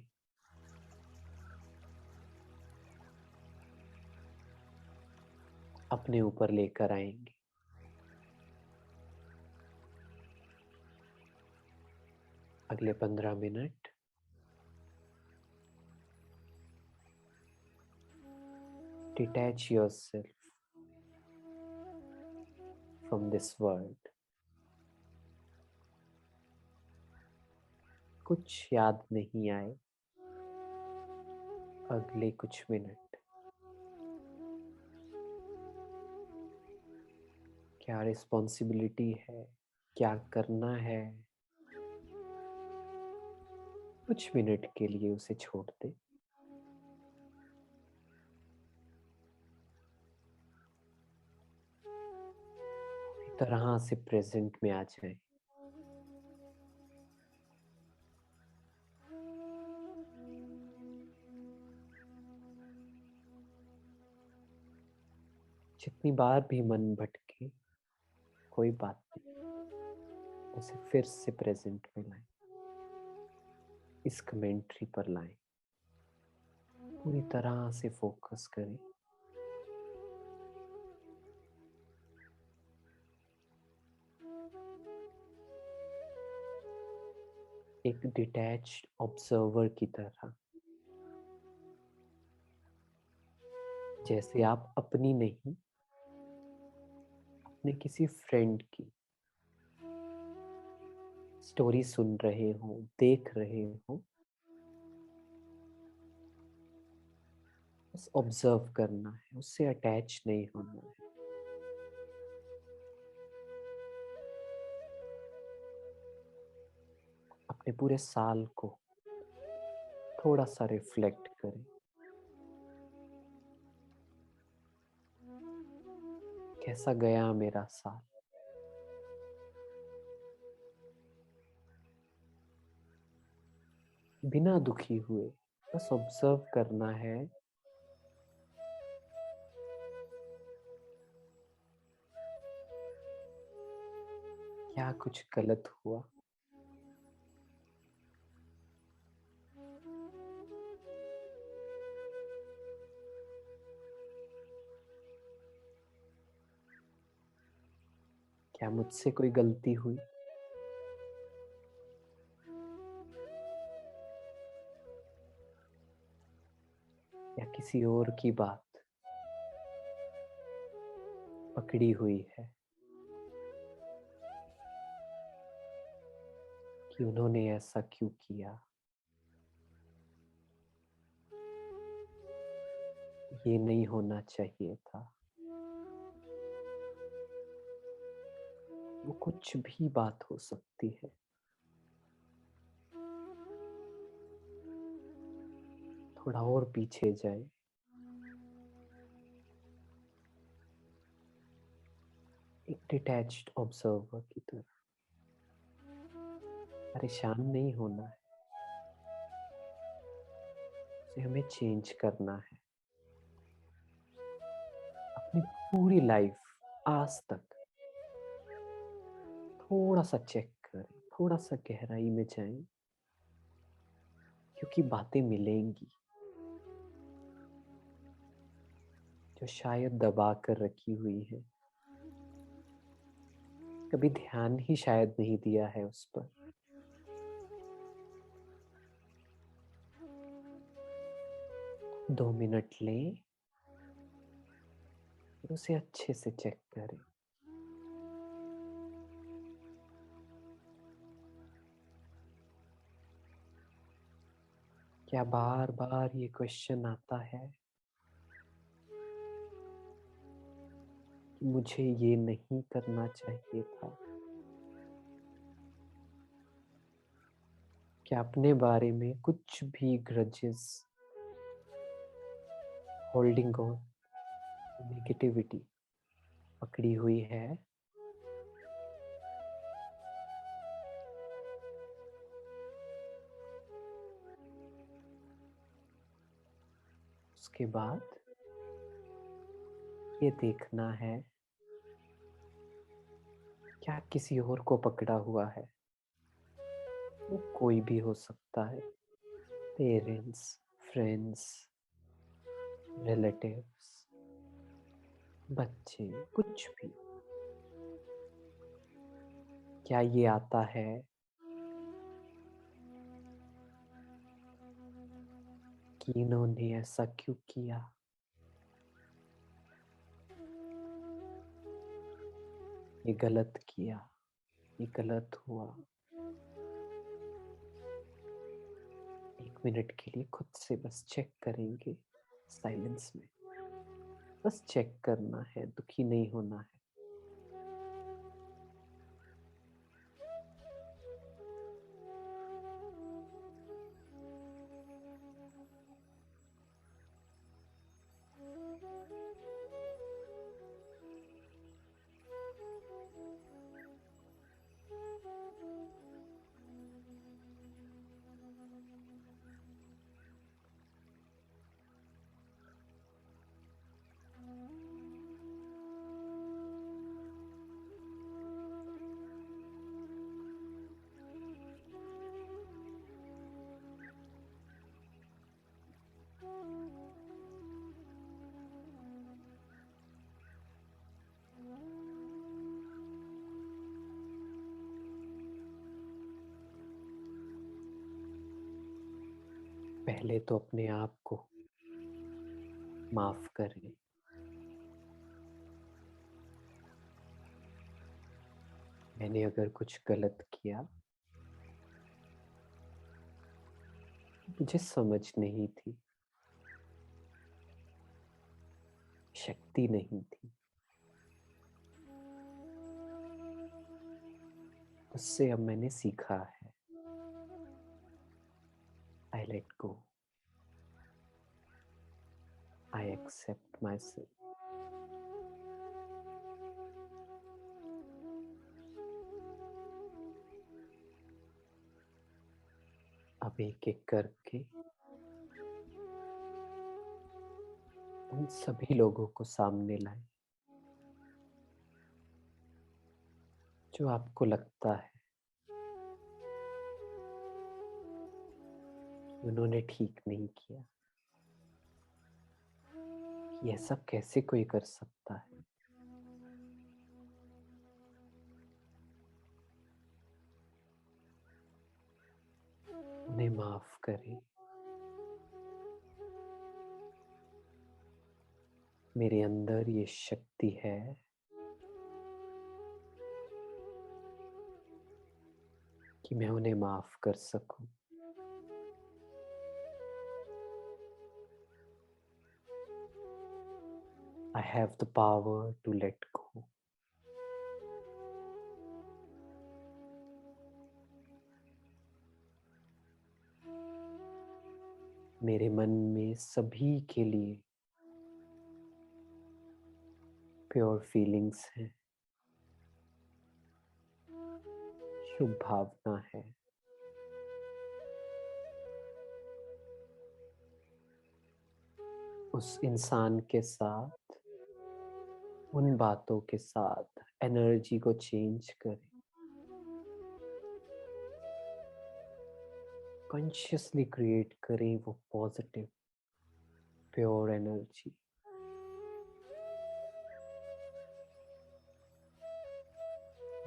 अपने ऊपर लेकर आएंगे। अगले 15 minute detach yourself from this world. कुछ याद नहीं आए अगले कुछ मिनट। क्या रिस्पॉन्सिबिलिटी है, क्या करना है, कुछ मिनट के लिए उसे छोड़ दे। पूरी तरह से प्रेजेंट में आ जाए। जितनी बार भी मन भटके कोई बात नहीं, उसे फिर से प्रेजेंट में लाएं, इस कमेंट्री पर लाएं। पूरी तरह से फोकस करें। एक डिटैच्ड ऑब्जर्वर की तरह, जैसे आप अपनी नहीं, अपने किसी फ्रेंड की स्टोरी सुन रहे हो, देख रहे हो। बस ऑब्जर्व करना है, उससे अटैच नहीं होना है। अपने पूरे साल को थोड़ा सा रिफ्लेक्ट करें। कैसा गया मेरा साल? बिना दुखी हुए बस ऑब्जर्व करना है। क्या कुछ गलत हुआ? क्या मुझसे कोई गलती हुई? या किसी और की बात पकड़ी हुई है कि उन्होंने ऐसा क्यों किया? ये नहीं होना चाहिए था। वो कुछ भी बात हो सकती है। थोड़ा और पीछे जाए। एक डिटैच्ड ऑब्जर्वर की तरह। परेशान नहीं होना है, उसे हमें चेंज करना है। अपनी पूरी लाइफ आज तक थोड़ा सा चेक करें, थोड़ा सा गहराई में जाएं, क्योंकि बातें मिलेंगी जो शायद दबा कर रखी हुई है। कभी ध्यान ही शायद नहीं दिया है उस पर। दो मिनट लें, फिर उसे अच्छे से चेक करें। क्या बार बार ये क्वेश्चन आता है कि मुझे ये नहीं करना चाहिए था? क्या अपने बारे में कुछ भी ग्रजेस, होल्डिंग ऑन, नेगेटिविटी पकड़ी हुई है? उसके बाद ये देखना है क्या किसी और को पकड़ा हुआ है? वो कोई भी हो सकता है, पेरेंट्स, फ्रेंड्स, रिलेटिव्स, बच्चे, कुछ भी। क्या ये आता है कि इन्होंने ऐसा क्यों किया? ये गलत किया, ये गलत हुआ। 1 मिनट के लिए खुद से बस चेक करेंगे, साइलेंस में। बस चेक करना है, दुखी नहीं होना है। पहले तो अपने आप को माफ करें। मैंने अगर कुछ गलत किया, मुझे समझ नहीं थी, शक्ति नहीं थी, उससे अब मैंने सीखा है। I let go, I accept myself. अब एक एक करके उन सभी लोगों को सामने लाए जो आपको लगता है कि उन्होंने ठीक नहीं किया, कि ऐसा कैसे कोई कर सकता है। उन्हें माफ करें। मेरे अंदर ये शक्ति है कि मैं उन्हें माफ कर सकूं। I have the power to let go. मेरे मन में सभी के लिए प्योर फीलिंग्स हैं, शुभ भावना है। उस इंसान के साथ, उन बातों के साथ एनर्जी को चेंज करें। कॉन्शियसली क्रिएट करें वो पॉजिटिव प्योर एनर्जी।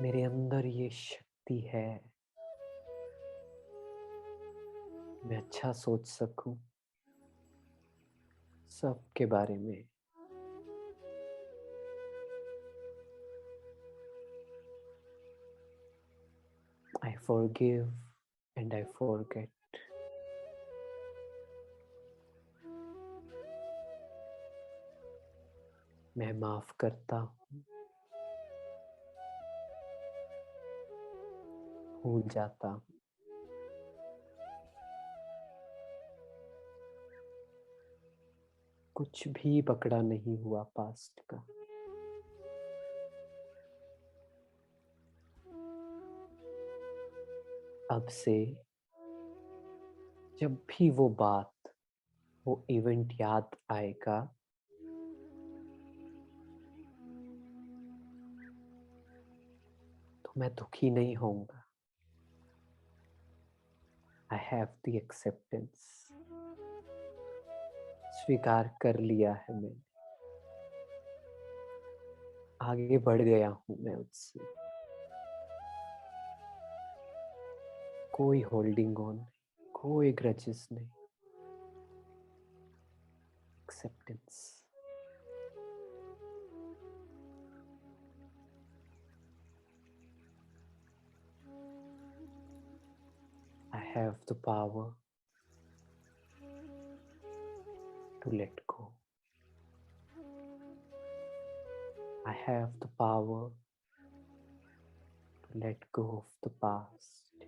मेरे अंदर ये शक्ति है, मैं अच्छा सोच सकूं सबके बारे में। I forgive and I forget. मैं माफ करता हूँ, भूल जाता हूँ। कुछ भी पकड़ा नहीं हुआ पास्ट का। अब से जब भी वो बात, वो इवेंट याद आएगा, मैं दुखी नहीं होऊंगा। आई हैव द एक्सेप्टेंस। स्वीकार कर लिया है मैंने, आगे बढ़ गया हूं मैं उससे। कोई होल्डिंग ऑन नहीं, कोई ग्रजेस नहीं। Acceptance. I have the power to let go. I have the power to let go of the past.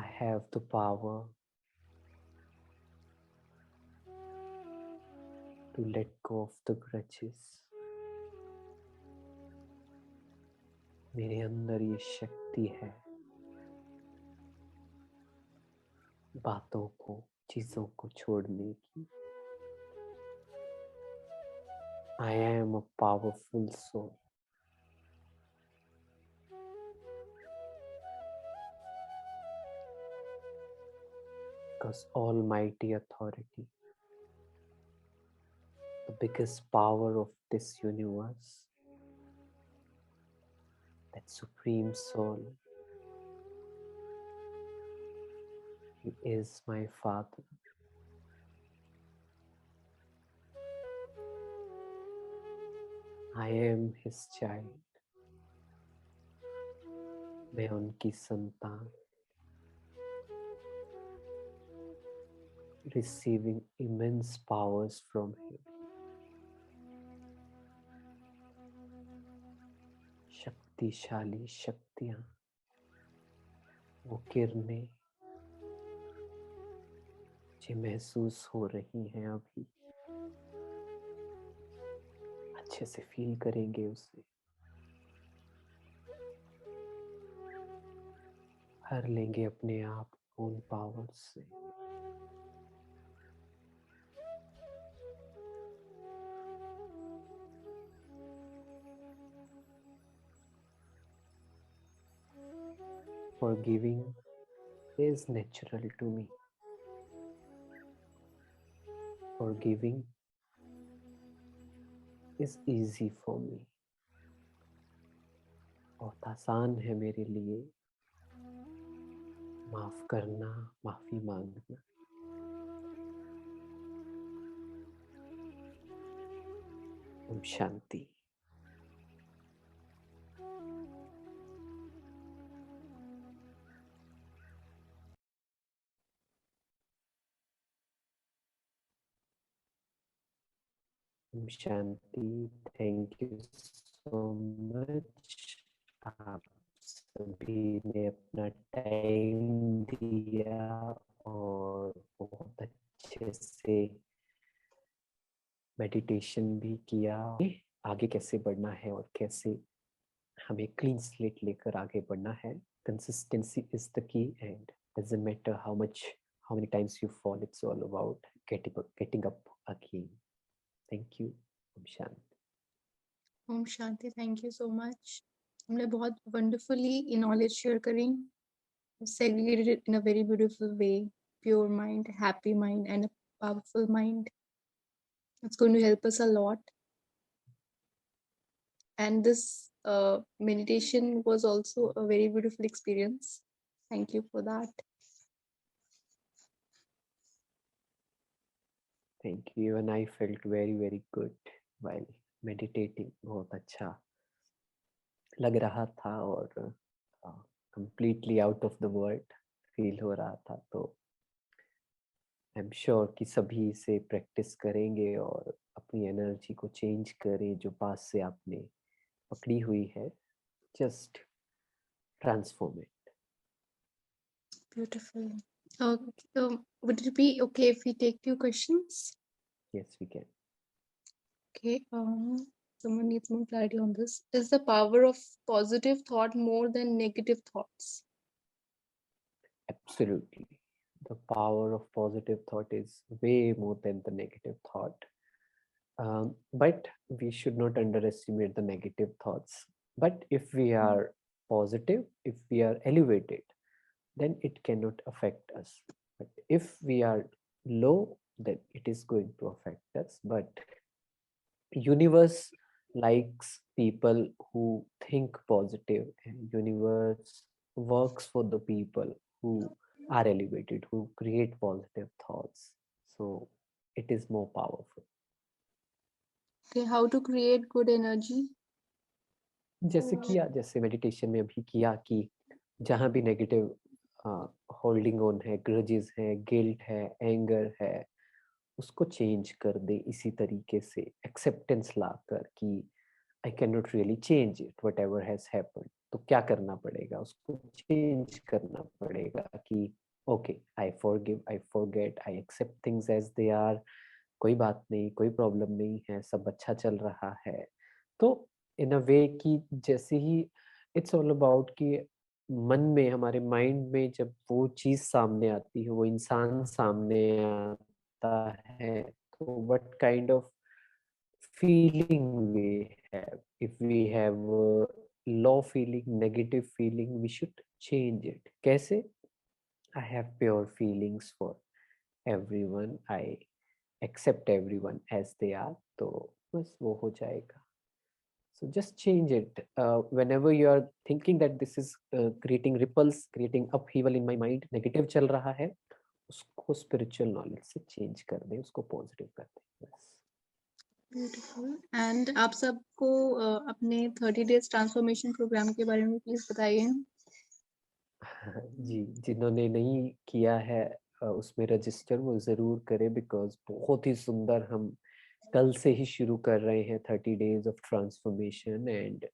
I have the power to let go of the grudges. मेरे अंदर ये शक्ति है बातों को, चीजों को छोड़ने की। I am a powerful soul. Because Almighty Authority, the biggest power of this universe, that Supreme Soul, He is my Father. I am His child. मैं उनकी संतान, receiving immense powers from Him. शक्तिशाली शक्तियां, वो किरणें मुझे महसूस हो रही हैं अभी। अच्छे से फील करेंगे उसे। भर लेंगे अपने आप उन पावर से। Forgiving is natural to me. Forgiving is easy for me. बहुत आसान है मेरे लिए माफ करना, माफी मांगना। Om Shanti. Om Shanti. Thank you so much. आप सभी ने अपना टाइम दिया और बहुत अच्छे से मेडिटेशन भी किया। आगे कैसे बढ़ना है और कैसे हमें क्लीन स्लेट लेकर आगे बढ़ना है। Consistency is the key and doesn't matter how many times you fall, it's all about getting up again. Thank you. Om Shanti. Om Shanti, thank you so much. हमने बहुत वंडरफुली नॉलेज शेयर करी, segregated it in a very beautiful way. Pure mind, happy mind, and a powerful mind. It's going to help us a lot. And this meditation was also a very beautiful experience. Thank you for that. Thank you. And I felt very, very good while meditating. बहुत अच्छा लग रहा था और completely out of the world feel हो रहा था। तो आई एम श्योर कि सभी इसे प्रैक्टिस करेंगे और अपनी एनर्जी को चेंज करें जो पास से आपने पकड़ी हुई है। Just transform it. Beautiful. Would it be okay if we take few questions? Yes, we can. Okay. Someone needs more clarity on this. Is the power of positive thought more than negative thoughts? Absolutely. The power of positive thought is way more than the negative thought. But we should not underestimate the negative thoughts. But if we are positive, if we are elevated, then it cannot affect us. But if we are low, then it is going to affect us. But universe likes people who think positive, and universe works for the people who are elevated, who create positive thoughts. So it is more powerful. Okay, how to create good energy? जैसे meditation में अभी किया कि जहाँ भी negative holding on है, grudges है, guilt है, एंगर है, उसको चेंज कर दे इसी तरीके से एक्सेप्टेंस लाकर कि I can not really change it whatever has happened. तो क्या करना पड़ेगा, उसको चेंज करना पड़ेगा कि okay, I forgive, I forget, I accept things as they are. कोई बात नहीं, कोई प्रॉब्लम नहीं है, सब अच्छा चल रहा है। तो इन अ वे कि जैसे ही इट्स ऑल अबाउट कि मन में, हमारे माइंड में जब वो चीज सामने आती है, वो इंसान सामने आता है, तो what kind of feeling we have. If we have low feeling, negative feeling, we should change it. कैसे? I have pure feelings for everyone. I accept everyone as they are. तो बस वो हो जाएगा. So just change it. Whenever you are thinking that this is creating ripples, creating upheaval in my mind, negative चल रहा है, उसको spiritual knowledge से change कर दे, उसको positive कर दे. बस. ब्यूटीफुल। एंड आप सबको अपने 30 डेज ट्रांसफॉर्मेशन प्रोग्राम के बारे में प्लीज बताइए। जी, जिन्होंने नहीं किया है उसमें रजिस्टर, वो ज़रूर करें, बिकॉज़ बहुत ही सुंदर हम कल से ही शुरू कर रहे हैं 30 डेज ऑफ ट्रांसफॉर्मेशन। एंड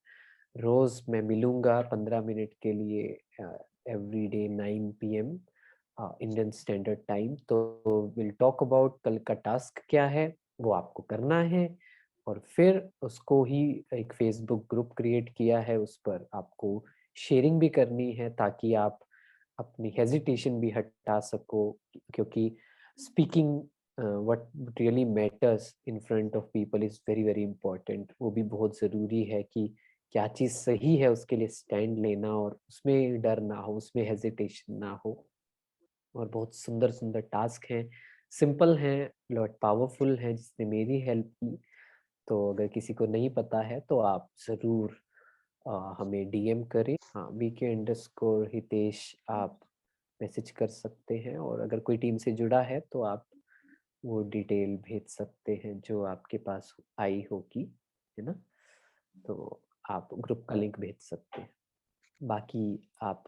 रोज़ मैं मिलूँगा 15 मिनट के लिए every day 9 PM Indian standard time. तो विल टॉक अबाउट कल का टास्क क्या है, वो आपको करना है, और फिर उसको ही एक फेसबुक ग्रुप क्रिएट किया है, उस पर आपको शेयरिंग भी करनी है ताकि आप अपनी हेजिटेशन भी हटा सको। क्योंकि speaking what really matters in front of people is very very important. वो भी बहुत ज़रूरी है कि क्या चीज़ सही है उसके लिए स्टैंड लेना, और उसमें डर ना हो, उसमें हेजिटेशन ना हो। और बहुत सुंदर सुंदर टास्क हैं, सिंपल हैं, लॉट पावरफुल हैं, जिसने मेरी हेल्प की। तो अगर किसी को नहीं पता है तो आप ज़रूर हमें डीएम करें। हाँ, @VK_हितेश आप मैसेज कर सकते हैं, और अगर कोई टीम से जुड़ा है तो आप वो डिटेल भेज सकते हैं जो आपके पास आई होगी, है ना? तो आप ग्रुप का लिंक भेज सकते हैं। बाकी आप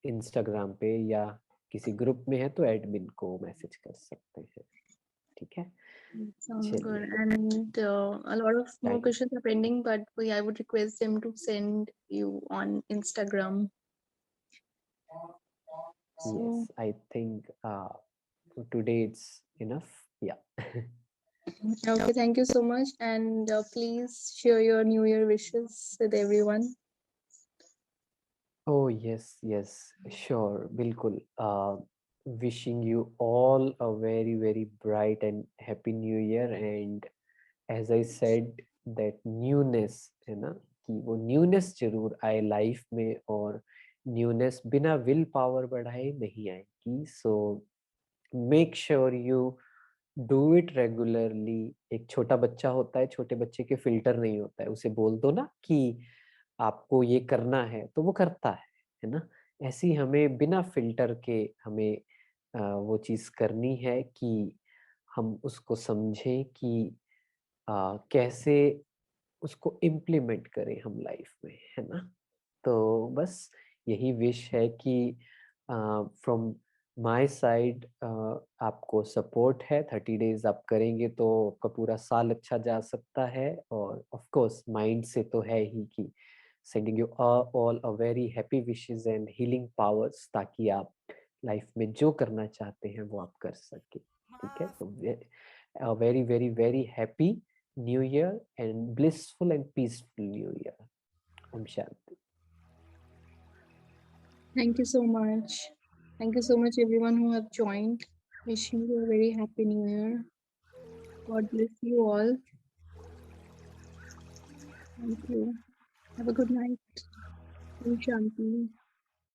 इंस्टाग्राम पे या किसी ग्रुप में है तो एडमिन को मैसेज कर सकते हैं। ठीक है, Sounds good. चलिए। And a lot of more time, questions are pending, but I would request them to send you on Instagram. So, yes, I think for today it's enough. Yeah. okay, thank you so much. And please share your New Year wishes with everyone. Oh yes, yes, sure, बिल्कुल. Wishing you all a very very bright and happy new year. And as I said, that newness है ना, कि वो newness जरूर आए life में, और newness बिना विल पावर बढ़ाए नहीं आएगी। So make sure you do it regularly. एक छोटा बच्चा होता है, छोटे बच्चे के फिल्टर नहीं होता है, उसे बोल दो ना कि आपको ये करना है तो वो करता है ना? ऐसे ही हमें बिना फिल्टर के हमें वो चीज़ करनी है कि हम उसको समझें कि कैसे उसको इम्प्लीमेंट करें हम लाइफ में, है ना? तो बस यही विश है कि फ्रॉम माय साइड आपको सपोर्ट है। 30 डेज आप करेंगे तो आपका पूरा साल अच्छा जा सकता है। और ऑफ कोर्स माइंड से तो है ही कि sending you all a very happy wishes and healing powers, ताकि आप लाइफ में जो करना चाहते हैं वो आप कर सके। ठीक है, तो very very very happy new year and blissful and peaceful new year. Om Shanti. Thank you so much. Thank you so much, everyone who have joined. Wishing you a very happy New Year. God bless you all. Thank you. Have a good night. Om Shanti.